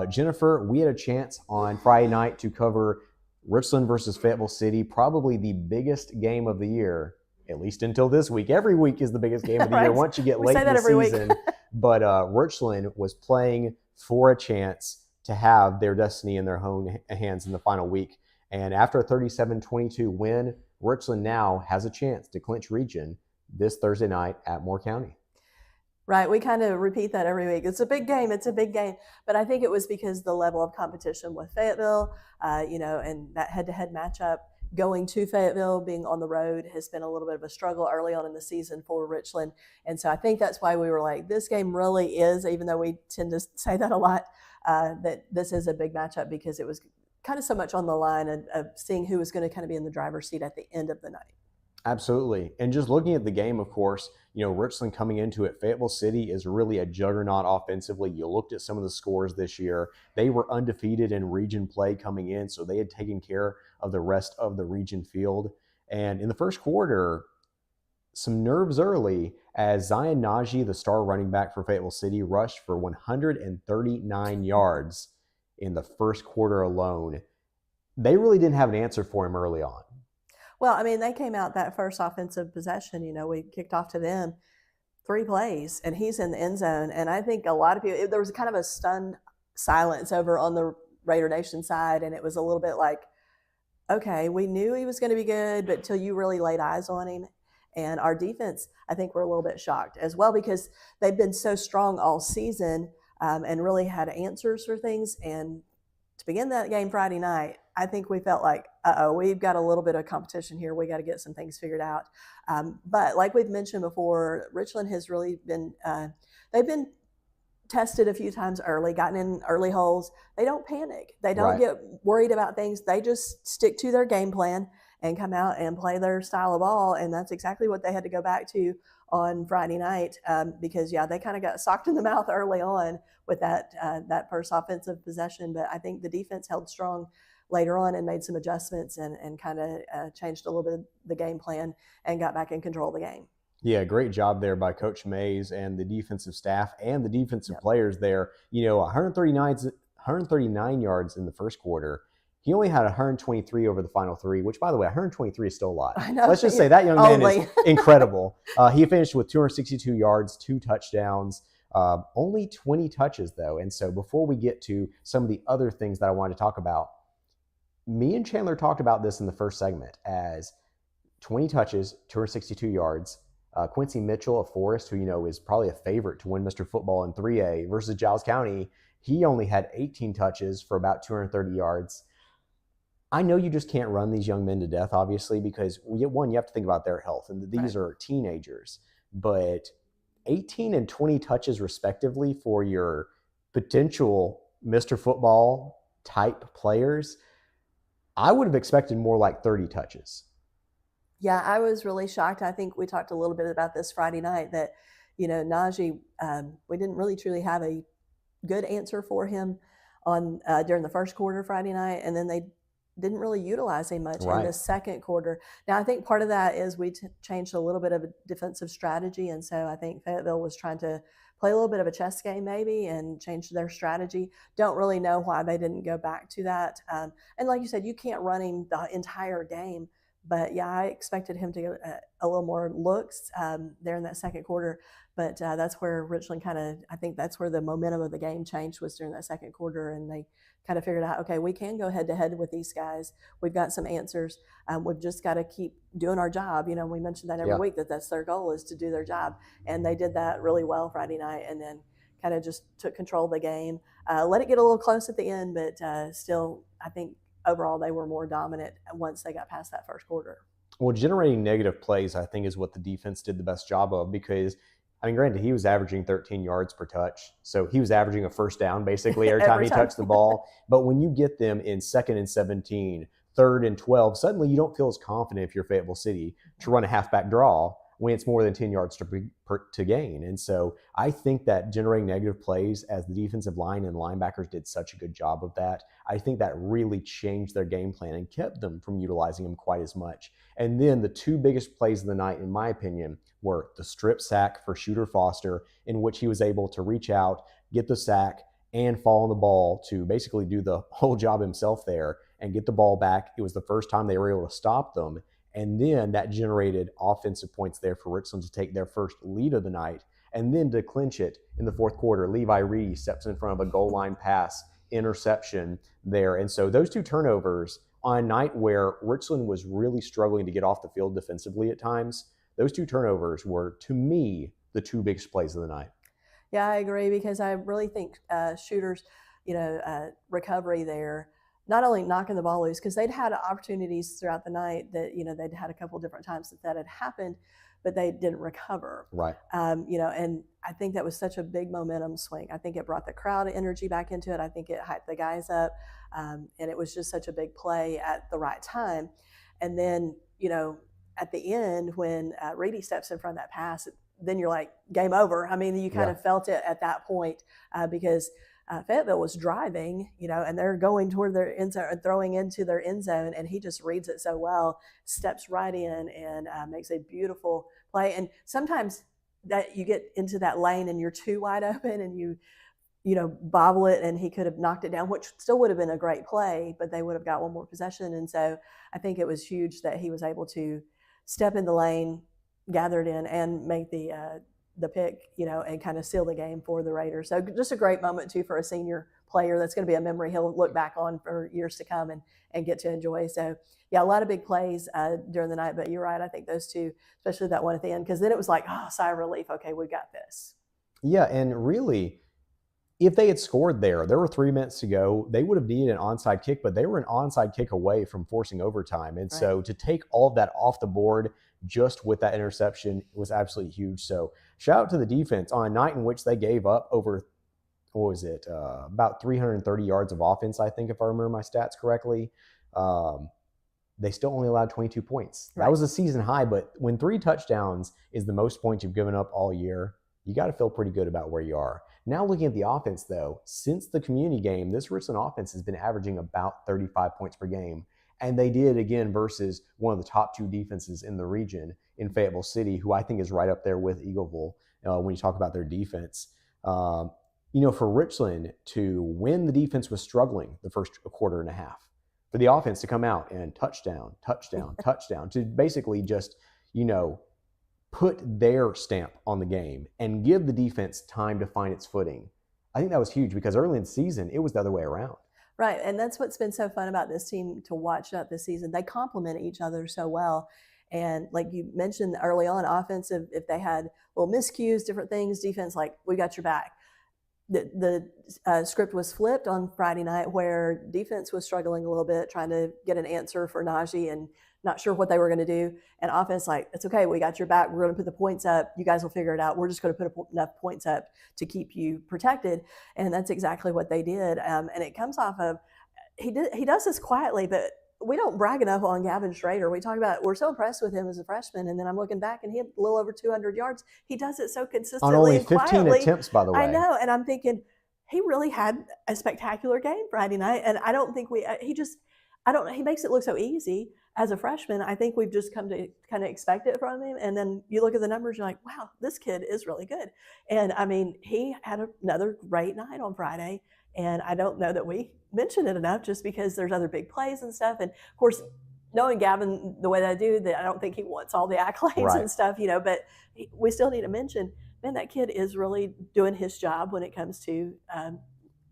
Jennifer, we had a chance on Friday night to cover Richland versus Fayetteville City, probably the biggest game of the year, at least until this week. Every week is the biggest game of the year once you get late in the season. But Richland was playing for a chance to have their destiny in their own hands in the final week. And after a 37-22 win, Richland now has a chance to clinch region this Thursday night at Moore County. Right. We kind of repeat that every week. It's a big game. It's a big game. But I think it was because the level of competition with Fayetteville, and that head-to-head matchup. Going to Fayetteville, being on the road, has been a little bit of a struggle early on in the season for Richland. And so I think that's why we were like, this game really is, even though we tend to say that a lot, that this is a big matchup, because it was kind of so much on the line of seeing who was going to kind of be in the driver's seat at the end of the night. Absolutely. And just looking at the game, of course, Richland coming into it, Fayetteville City is really a juggernaut offensively. You looked at some of the scores this year. They were undefeated in region play coming in, so they had taken care of the rest of the region field. And in the first quarter, some nerves early as Zion Najee, the star running back for Fayetteville City, rushed for 139 yards in the first quarter alone. They really didn't have an answer for him early on. Well, I mean, they came out that first offensive possession, we kicked off to them 3 plays, and he's in the end zone. And I think a lot of people, there was kind of a stunned silence over on the Raider Nation side, and it was a little bit like, okay, we knew he was going to be good, but till you really laid eyes on him. And our defense, I think we're a little bit shocked as well, because they've been so strong all season and really had answers for things. And to begin that game Friday night, I think we felt like, we've got a little bit of competition here. We got to get some things figured out. But like we've mentioned before, Richland has really been, they've been tested a few times early, gotten in early holes. They don't panic. They don't get worried about things. They just stick to their game plan. and come out and play their style of ball. And that's exactly what they had to go back to on Friday night because, they kind of got socked in the mouth early on with that first offensive possession. But I think the defense held strong later on and made some adjustments and kind of changed a little bit of the game plan and got back in control of the game. Yeah, great job there by Coach Mays and the defensive staff and the defensive players there. 139 yards in the first quarter. He only had 123 over the final three, which, by the way, 123 is still a lot. I know. Let's just say that young man is incredible. He finished with 262 yards, 2 touchdowns, only 20 touches, though. And so before we get to some of the other things that I wanted to talk about, me and Chandler talked about this in the first segment as 20 touches, 262 yards. Quincy Mitchell of Forest, who is probably a favorite to win Mr. Football in 3A versus Giles County, he only had 18 touches for about 230 yards. I know you just can't run these young men to death, obviously, because you have to think about their health, and these are teenagers. But 18 and 20 touches respectively for your potential Mr. Football type players, I would have expected more like 30 touches. Yeah, I was really shocked. I think we talked a little bit about this Friday night that, Najee, we didn't really truly have a good answer for him on during the first quarter Friday night, and then they didn't really utilize him much in the second quarter. Now, I think part of that is we changed a little bit of a defensive strategy, and so I think Fayetteville was trying to play a little bit of a chess game maybe and change their strategy. Don't really know why they didn't go back to that. And like you said, you can't run him the entire game. But I expected him to get a little more looks there in that second quarter. But that's where Richland I think that's where the momentum of the game changed was during that second quarter. And they kind of figured out, okay, we can go head to head with these guys. We've got some answers. We've just got to keep doing our job. We mentioned that every week that's their goal is to do their job. And they did that really well Friday night and then kind of just took control of the game. Let it get a little close at the end, but still, I think, overall, they were more dominant once they got past that first quarter. Well, generating negative plays, I think, is what the defense did the best job of because, granted, he was averaging 13 yards per touch. So he was averaging a first down basically every time he touched the ball. But when you get them in 2nd and 17, 3rd and 12, suddenly you don't feel as confident if you're Fayetteville City to run a halfback draw when it's more than 10 yards to gain. And so I think that generating negative plays, as the defensive line and linebackers did such a good job of that, I think that really changed their game plan and kept them from utilizing them quite as much. And then the 2 biggest plays of the night, in my opinion, were the strip sack for Shooter Foster, in which he was able to reach out, get the sack, and fall on the ball to basically do the whole job himself there and get the ball back. It was the first time they were able to stop them. And then that generated offensive points there for Richland to take their first lead of the night. And then to clinch it in the fourth quarter, Levi Reedy steps in front of a goal line pass, interception there. And so those 2 turnovers on a night where Richland was really struggling to get off the field defensively at times, those 2 turnovers were, to me, the 2 biggest plays of the night. Yeah, I agree because I really think Shooter's, recovery there, not only knocking the ball loose, because they'd had opportunities throughout the night that, they'd had a couple different times that had happened, but they didn't recover. Right. And I think that was such a big momentum swing. I think it brought the crowd energy back into it. I think it hyped the guys up. And it was just such a big play at the right time. And then, at the end, when Reedy steps in front of that pass, then you're like, game over. You kind of felt it at that point because Fayetteville was driving, and they're going toward their end zone, throwing into their end zone, and he just reads it so well, steps right in and makes a beautiful play. And sometimes that you get into that lane and you're too wide open and you bobble it, and he could have knocked it down, which still would have been a great play, but they would have got one more possession. And so I think it was huge that he was able to step in the lane, gather it in, and make the pick, and kind of seal the game for the Raiders. So just a great moment too for a senior player. That's going to be a memory he'll look back on for years to come and get to enjoy. So yeah, a lot of big plays during the night, but you're right. I think those 2, especially that one at the end, because then it was like, sigh of relief. Okay, we got this. Yeah. And really, if they had scored there were 3 minutes to go, they would have needed an onside kick, but they were an onside kick away from forcing overtime. And so to take all of that off the board just with that interception was absolutely huge. So shout out to the defense on a night in which they gave up over, about 330 yards of offense, I think, if I remember my stats correctly. they still only allowed 22 points. Right. That was a season high, but when 3 touchdowns is the most points you've given up all year, you got to feel pretty good about where you are. Now looking at the offense, though, since the community game, this Richland offense has been averaging about 35 points per game. And they did, again, versus one of the top 2 defenses in the region in Fayetteville City, who I think is right up there with Eagleville when you talk about their defense. For Richland to win, the defense was struggling the first quarter and a half. For the offense to come out and touchdown, to basically just, put their stamp on the game and give the defense time to find its footing. I think that was huge because early in the season, it was the other way around. Right, and that's what's been so fun about this team to watch up this season. They complement each other so well. And like you mentioned early on, offensive, if they had little miscues, different things, defense, like, we got your back. The script was flipped on Friday night where defense was struggling a little bit, trying to get an answer for Najee and not sure what they were going to do. And offense, like, it's okay, we got your back. We're going to put the points up. You guys will figure it out. We're just going to put enough points up to keep you protected. And that's exactly what they did. And it comes off of, he does this quietly, but we don't brag enough on Gavin Schrader. We talk about, we're so impressed with him as a freshman, and then I'm looking back and he had a little over 200 yards. He does it so consistently on only and 15 quietly. attempts, by the way. I know, and I'm thinking he really had a spectacular game Friday night, and I don't think he makes it look so easy as a freshman. I think we've just come to kind of expect it from him, and then you look at the numbers, you're like, wow, this kid is really good. And I mean, he had another great night on Friday, and I don't know that we mention it enough just because there's other big plays and stuff. And of course, knowing Gavin the way that I do, that I don't think he wants all the accolades and stuff, but we still need to mention, man, that kid is really doing his job when it comes to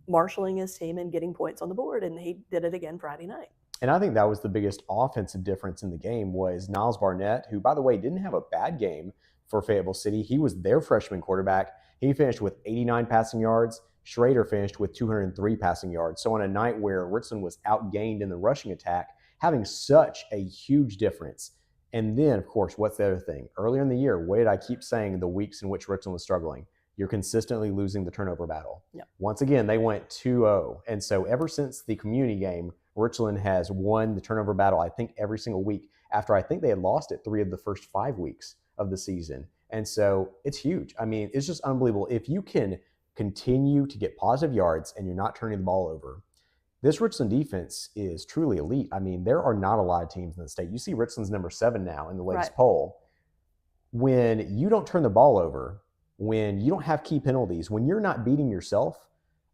marshaling his team and getting points on the board. And he did it again Friday night. And I think that was the biggest offensive difference in the game was Niles Barnett, who, by the way, didn't have a bad game for Fayetteville City. He was their freshman quarterback. He finished with 89 passing yards. Schrader finished with 203 passing yards. So on a night where Richland was outgained in the rushing attack, having such a huge difference. And then, of course, what's the other thing? Earlier in the year, what did I keep saying the weeks in which Richland was struggling? You're consistently losing the turnover battle. Yep. Once again, they went 2-0. And so ever since the community game, Richland has won the turnover battle, I think, every single week after I think they had lost it 3 of the first 5 weeks of the season. And so it's huge. I mean, it's just unbelievable. If you can continue to get positive yards and you're not turning the ball over, this Richland defense is truly elite. I mean, there are not a lot of teams in the state. You see Richland's number 7 now in the latest poll. When you don't turn the ball over, when you don't have key penalties, when you're not beating yourself,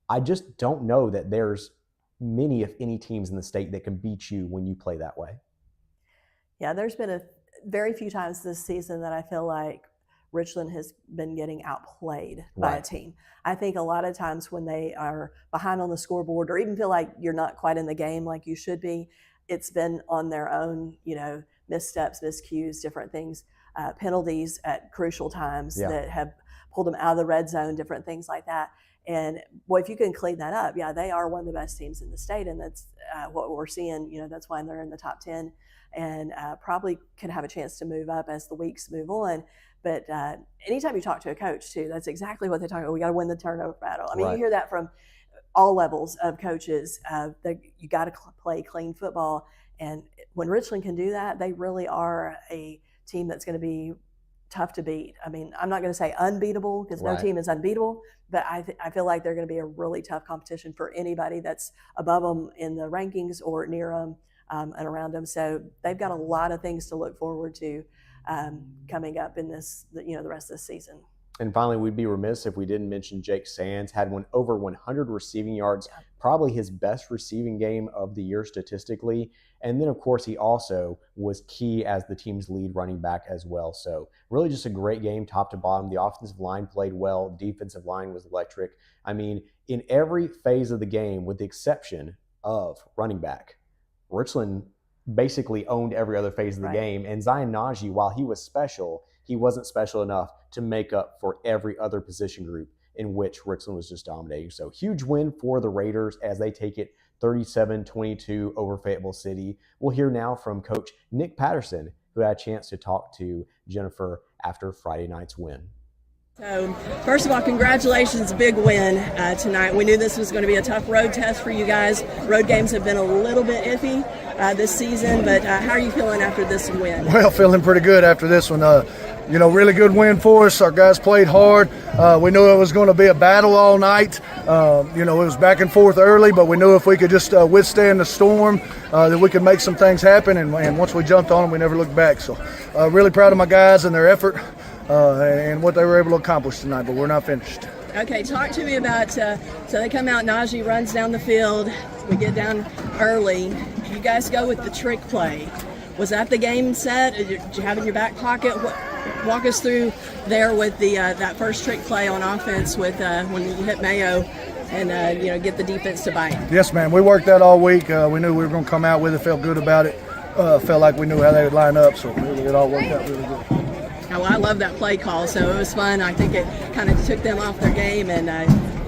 I just don't know that there's many, if any, teams in the state that can beat you when you play that way. Yeah, there's been a very few times this season that I feel like Richland has been getting outplayed by a team. I think a lot of times when they are behind on the scoreboard or even feel like you're not quite in the game like you should be, it's been on their own, missteps, miscues, different things, penalties at crucial times that have pulled them out of the red zone, different things like that. And boy, if you can clean that up, they are one of the best teams in the state. And that's what we're seeing, that's why they're in the top 10 and probably could have a chance to move up as the weeks move on. But anytime you talk to a coach too, that's exactly what they talk about. We got to win the turnover battle. I mean, you hear that from all levels of coaches, that you got to play clean football. And when Richland can do that, they really are a team that's going to be tough to beat. I mean, I'm not going to say unbeatable because no team is unbeatable, but I feel like they're going to be a really tough competition for anybody that's above them in the rankings or near them and around them. So they've got a lot of things to look forward to coming up in this, the rest of the season. And finally, we'd be remiss if we didn't mention Jake Sands. Had over 100 receiving yards, probably his best receiving game of the year statistically. And then, of course, he also was key as the team's lead running back as well. So really just a great game top to bottom. The offensive line played well. Defensive line was electric. I mean, in every phase of the game, with the exception of running back, Richland basically owned every other phase of the game. And Zion Najee, while he was special, he wasn't special enough to make up for every other position group in which Richland was just dominating. So huge win for the Raiders as they take it 37-22 over Fayetteville City. We'll hear now from Coach Nick Patterson, who had a chance to talk to Jennifer after Friday night's win. So, first of all, congratulations, big win tonight. We knew this was going to be a tough road test for you guys. Road games have been a little bit iffy this season, but how are you feeling after this win? Well, feeling pretty good after this one. Really good win for us. Our guys played hard. We knew it was going to be a battle all night. It was back and forth early, but we knew if we could just withstand the storm, that we could make some things happen. And once we jumped on them, we never looked back. So really proud of my guys and their effort and what they were able to accomplish tonight, but we're not finished. Okay, talk to me about, so they come out, Najee runs down the field, we get down early. You guys go with the trick play. Was that the game set? Did you have it in your back pocket? Walk us through there with the that first trick play on offense with when you hit Mayo and get the defense to bite. Yes, man. We worked that all week. We knew we were going to come out with it. Felt good about it. Felt like we knew how they would line up, so it all worked out really good. Well, I love that play call, so it was fun. I think it kind of took them off their game, and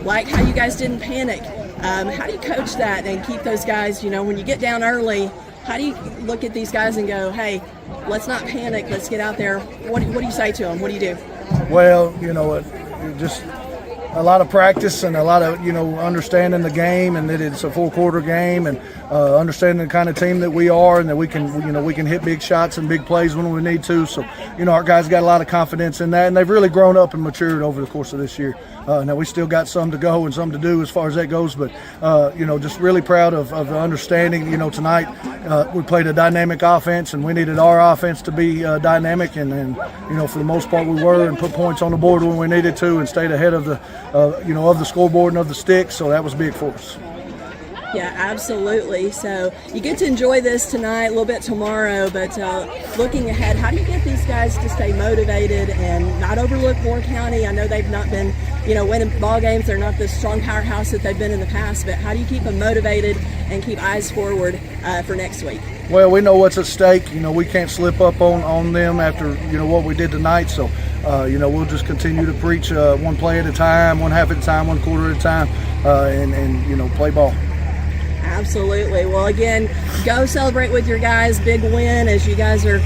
like how you guys didn't panic. How do you coach that and keep those guys, when you get down early, how do you look at these guys and go, hey, let's not panic, let's get out there? What do you say to them? What do you do? Well, just a lot of practice and a lot of, understanding the game and that it's a full-quarter game and understanding the kind of team that we are and that we can hit big shots and big plays when we need to. So, our guys got a lot of confidence in that, and they've really grown up and matured over the course of this year. Now we still got some to go and some to do as far as that goes, but just really proud of the understanding. Tonight we played a dynamic offense, and we needed our offense to be dynamic, and for the most part we were, and put points on the board when we needed to, and stayed ahead of the of the scoreboard and of the sticks. So that was big for us. Yeah, absolutely. So you get to enjoy this tonight, a little bit tomorrow, but looking ahead, how do you get these guys to stay motivated and not overlook Moore County? I know they've not been, winning ball games. They're not the strong powerhouse that they've been in the past, but how do you keep them motivated and keep eyes forward for next week? Well, we know what's at stake. We can't slip up on them after, what we did tonight. So, we'll just continue to preach one play at a time, one half at a time, one quarter at a time, and play ball. Absolutely. Well, again, go celebrate with your guys. Big win as you guys are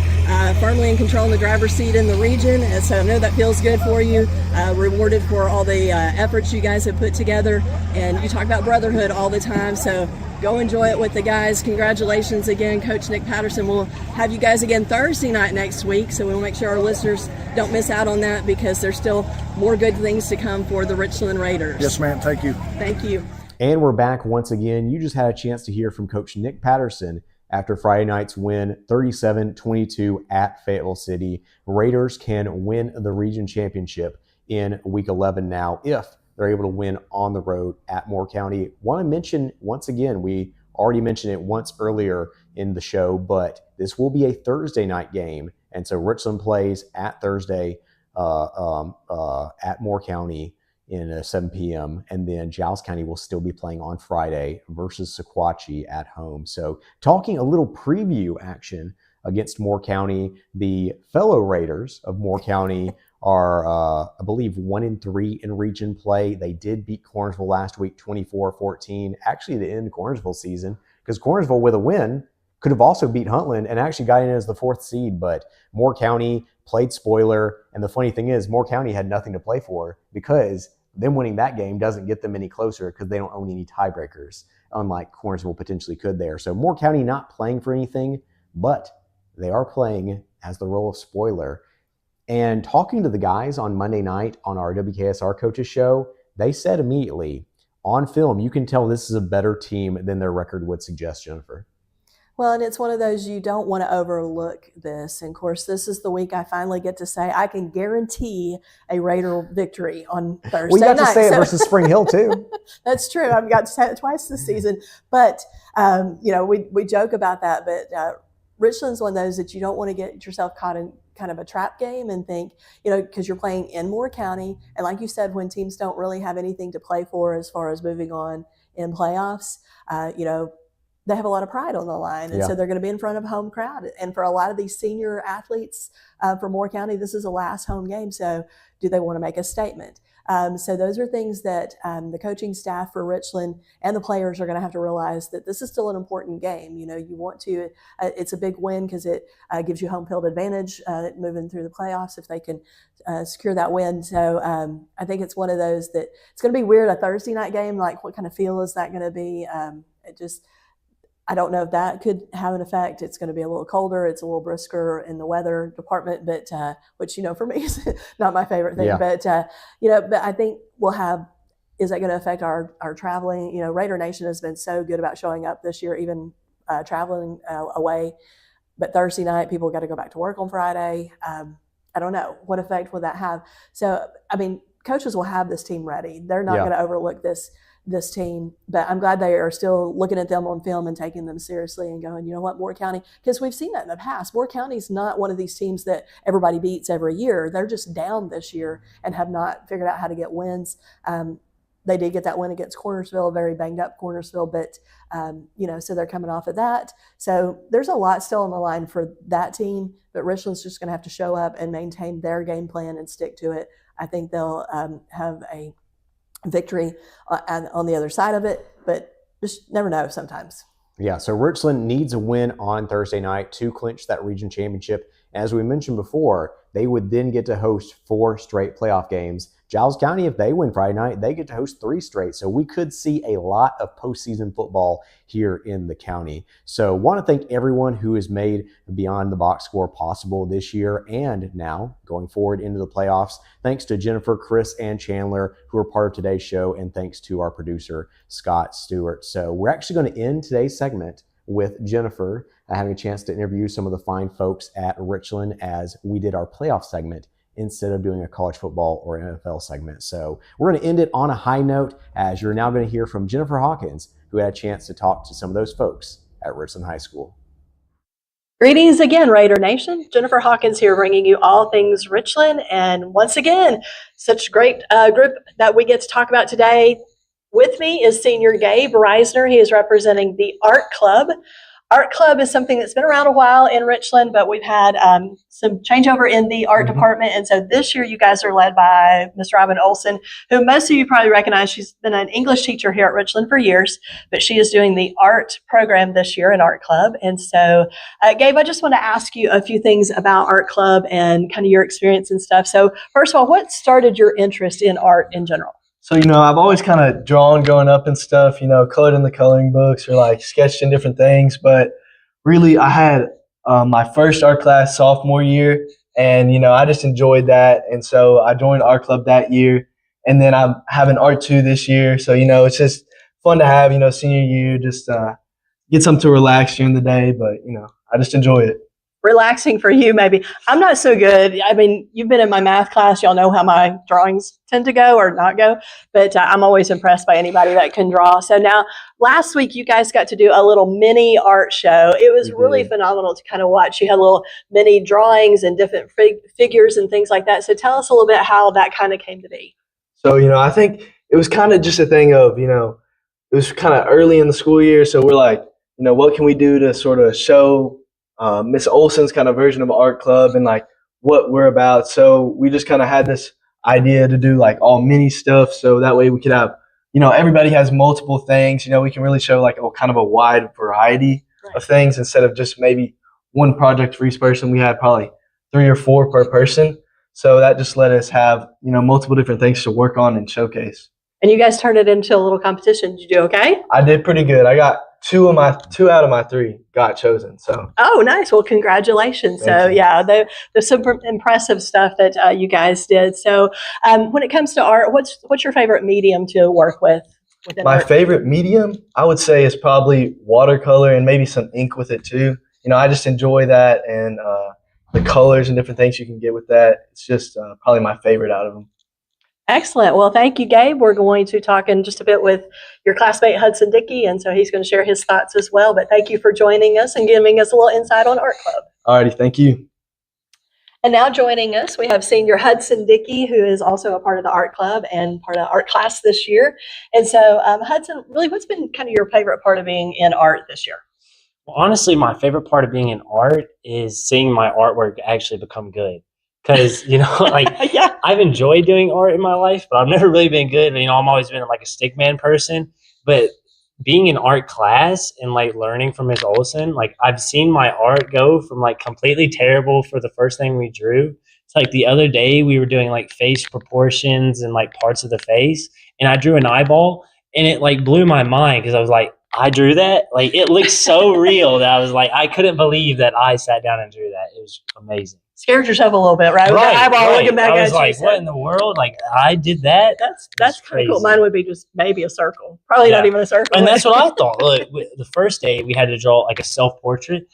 firmly in control in the driver's seat in the region. And so I know that feels good for you. Rewarded for all the efforts you guys have put together. And you talk about brotherhood all the time. So go enjoy it with the guys. Congratulations again, Coach Nick Patterson. We'll have you guys again Thursday night next week. So we'll make sure our listeners don't miss out on that because there's still more good things to come for the Richland Raiders. Yes, ma'am. Thank you. Thank you. And we're back once again. You just had a chance to hear from Coach Nick Patterson after Friday night's win 37-22 at Fayetteville City. Raiders can win the region championship in week 11 now if they're able to win on the road at Moore County. Want to mention once again, we already mentioned it once earlier in the show, but this will be a Thursday night game. And so Richland plays at Thursday at Moore County in 7 p.m. And then Giles County will still be playing on Friday versus Sequatchie at home. So talking a little preview action against Moore County, the fellow Raiders of Moore County are, I believe, 1-3 in region play. They did beat Cornersville last week, 24-14, actually the end of Cornersville season, because Cornersville with a win could have also beat Huntland and actually got in as the 4th seed, but Moore County played spoiler. And the funny thing is Moore County had nothing to play for because them winning that game doesn't get them any closer because they don't own any tiebreakers, unlike Cornersville potentially could there. So Moore County not playing for anything, but they are playing as the role of spoiler. And talking to the guys on Monday night on our WKSR coaches show, they said immediately, on film, you can tell this is a better team than their record would suggest, Jennifer. Well, and it's one of those you don't want to overlook this. And of course, this is the week I finally get to say I can guarantee a Raider victory on Thursday We got night. to say it versus Spring Hill too. That's true. I've got to say it twice this season. But, we joke about that. But Richland's one of those that you don't want to get yourself caught in kind of a trap game and think, because you're playing in Moore County. And like you said, when teams don't really have anything to play for as far as moving on in playoffs, they have a lot of pride on the line. And so they're going to be in front of a home crowd. And for a lot of these senior athletes for Moore County, this is a last home game. So do they want to make a statement? So those are things that the coaching staff for Richland and the players are going to have to realize that this is still an important game. You know, you want to, it's a big win because it gives you home field advantage moving through the playoffs if they can secure that win. So I think it's one of those that it's going to be weird, a Thursday night game. Like, what kind of feel is that going to be? I don't know if that could have an effect. It's going to be a little colder. It's a little brisker in the weather department, but which, you know, for me is not my favorite thing. Yeah. But, you know, but I think we'll have, is that going to affect our traveling? You know, Raider Nation has been so good about showing up this year, even traveling away. But Thursday night, people got to go back to work on Friday. I don't know. What effect will that have? So, I mean, coaches will have this team ready. They're not going to overlook this team, but I'm glad they are still looking at them on film and taking them seriously and going, you know what, Moore County, because we've seen that in the past. Moore County's not one of these teams that everybody beats every year. They're just down this year and have not figured out how to get wins. They did get that win against Cornersville, very banged up Cornersville, but you know, so they're coming off of that. So there's a lot still on the line for that team, but Richland's just going to have to show up and maintain their game plan and stick to it. I think they'll have a victory on the other side of it, but just never know sometimes. Yeah, so Richland needs a win on Thursday night to clinch that region championship. As we mentioned before, they would then get to host 4 straight playoff games. Giles County, if they win Friday night, they get to host 3 straight. So we could see a lot of postseason football here in the county. So want to thank everyone who has made Beyond the Box Score possible this year and now going forward into the playoffs. Thanks to Jennifer, Chris, and Chandler, who are part of today's show, and thanks to our producer, Scott Stewart. So we're actually going to end today's segment with Jennifer having a chance to interview some of the fine folks at Richland as we did our playoff segment instead of doing a college football or NFL segment. So we're going to end it on a high note, as you're now going to hear from Jennifer Hawkins, who had a chance to talk to some of those folks at Richland High School. Greetings again, Raider Nation. Jennifer Hawkins here, bringing you all things Richland. And once again, such a great group that we get to talk about today. With me is Senior Gabe Reisner. He is representing the Art Club. Art Club is something that's been around a while in Richland, but we've had some changeover in the art department. And so this year you guys are led by Miss Robin Olson, who most of you probably recognize. She's been an English teacher here at Richland for years, but she is doing the art program this year in Art Club. And so, Gabe, I just want to ask you a few things about Art Club and kind of your experience and stuff. So first of all, what started your interest in art in general? So, you know, I've always kind of drawn growing up and stuff, you know, colored in the coloring books or like sketched in different things. But really, I had my first art class sophomore year, and, you know, I just enjoyed that. And so I joined art club that year. And then I'm having art 2 this year. So, you know, it's just fun to have, you know, senior year, just get something to relax during the day. But, you know, I just enjoy it. Relaxing for you, maybe. I'm not so good. I mean, you've been in my math class. Y'all know how my drawings tend to go or not go, but I'm always impressed by anybody that can draw. So now, last week, you guys got to do a little mini art show. It was really phenomenal to kind of watch. You had little mini drawings and different figures and things like that. So tell us a little bit how that kind of came to be. So, you know, I think it was kind of just a thing of, you know, it was kind of early in the school year. So we're like, you know, what can we do to sort of show Miss Olson's kind of version of art club and like what we're about. So we just kind of had this idea to do like all mini stuff. So that way we could have, you know, everybody has multiple things, you know, we can really show like a kind of a wide variety of things instead of just maybe one project for each person. We had probably 3 or 4 per person. So that just let us have, you know, multiple different things to work on and showcase. And you guys turned it into a little competition. Did you do okay? I did pretty good. I got 2 out of my 3 got chosen. So nice. Well, congratulations. So yeah, there's some impressive stuff that you guys did. So when it comes to art, what's your favorite medium to work with? My favorite medium, I would say, is probably watercolor and maybe some ink with it too. You know, I just enjoy that, and the colors and different things you can get with that. It's just probably my favorite out of them. Excellent. Well, thank you, Gabe. We're going to talk in just a bit with your classmate, Hudson Dickey, and so he's going to share his thoughts as well. But thank you for joining us and giving us a little insight on Art Club. All righty. Thank you. And now joining us, we have senior Hudson Dickey, who is also a part of the Art Club and part of art class this year. And so, Hudson, really, what's been kind of your favorite part of being in art this year? Well, honestly, my favorite part of being in art is seeing my artwork actually become good. because like Yeah. I've enjoyed doing art in my life, but I've never really been good. I'm always been like a stick man person, but being in art class and like learning from Miss Olson, like I've seen my art go from like completely terrible for the first thing we drew. It's like the other day we were doing like face proportions and like parts of the face, and I drew an eyeball, and it like blew my mind because I was like, I drew that. Like it looked so real that I was like, I couldn't believe that I sat down and drew that. It was amazing. Scared yourself a little bit, right? With the eyeball looking back I was at like, you. what in the world? Like I did that. That's kind of cool. Mine would be just maybe a circle. Probably not even a circle. And that's what I thought. Look, the first day we had to draw like a self-portrait,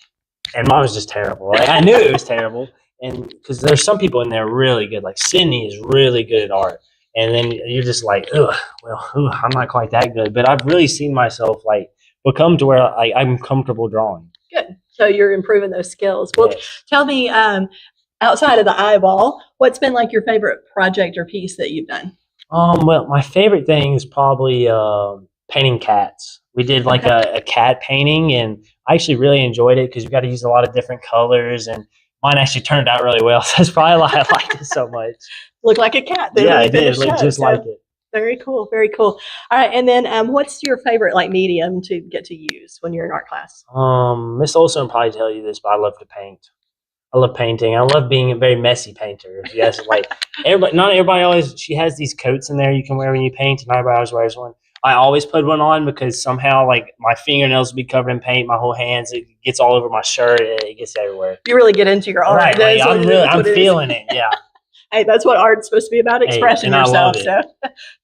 and mine was just terrible. Like I knew it was terrible, and because there's some people in there really good. Like Sydney is really good at art, and then you're just like, I'm not quite that good. But I've really seen myself like become to where I'm comfortable drawing. Good. So you're improving those skills. Well, tell me, outside of the eyeball, what's been like your favorite project or piece that you've done? Well, my favorite thing is probably painting cats. We did like a cat painting, and I actually really enjoyed it because you got to use a lot of different colors, and mine actually turned out really well. So that's probably why I liked it so much. Looked like a cat. Yeah, it did. Looked just like it. Very cool. Very cool. All right. And then what's your favorite like medium to get to use when you're in art class? Miss Olson will probably tell you this, but I love to paint. I love painting. I love being a very messy painter. Yes, like not everybody always. She has these coats in there you can wear when you paint, and not everybody always wears one. I always put one on because somehow, like my fingernails will be covered in paint, my whole hands, it gets all over my shirt, it gets everywhere. You really get into your art. Right, like, I'm feeling it. Yeah. Hey, that's what art's supposed to be about, expressing yourself. So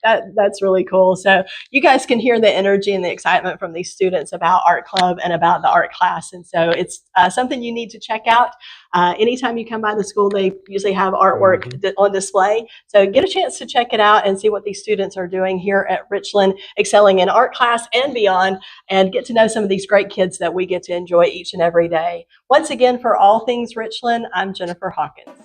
that's really cool. So you guys can hear the energy and the excitement from these students about art club and about the art class. And so it's something you need to check out. Anytime you come by the school, they usually have artwork on display. So get a chance to check it out and see what these students are doing here at Richland, excelling in art class and beyond, and get to know some of these great kids that we get to enjoy each and every day. Once again, for all things Richland, I'm Jennifer Hawkins.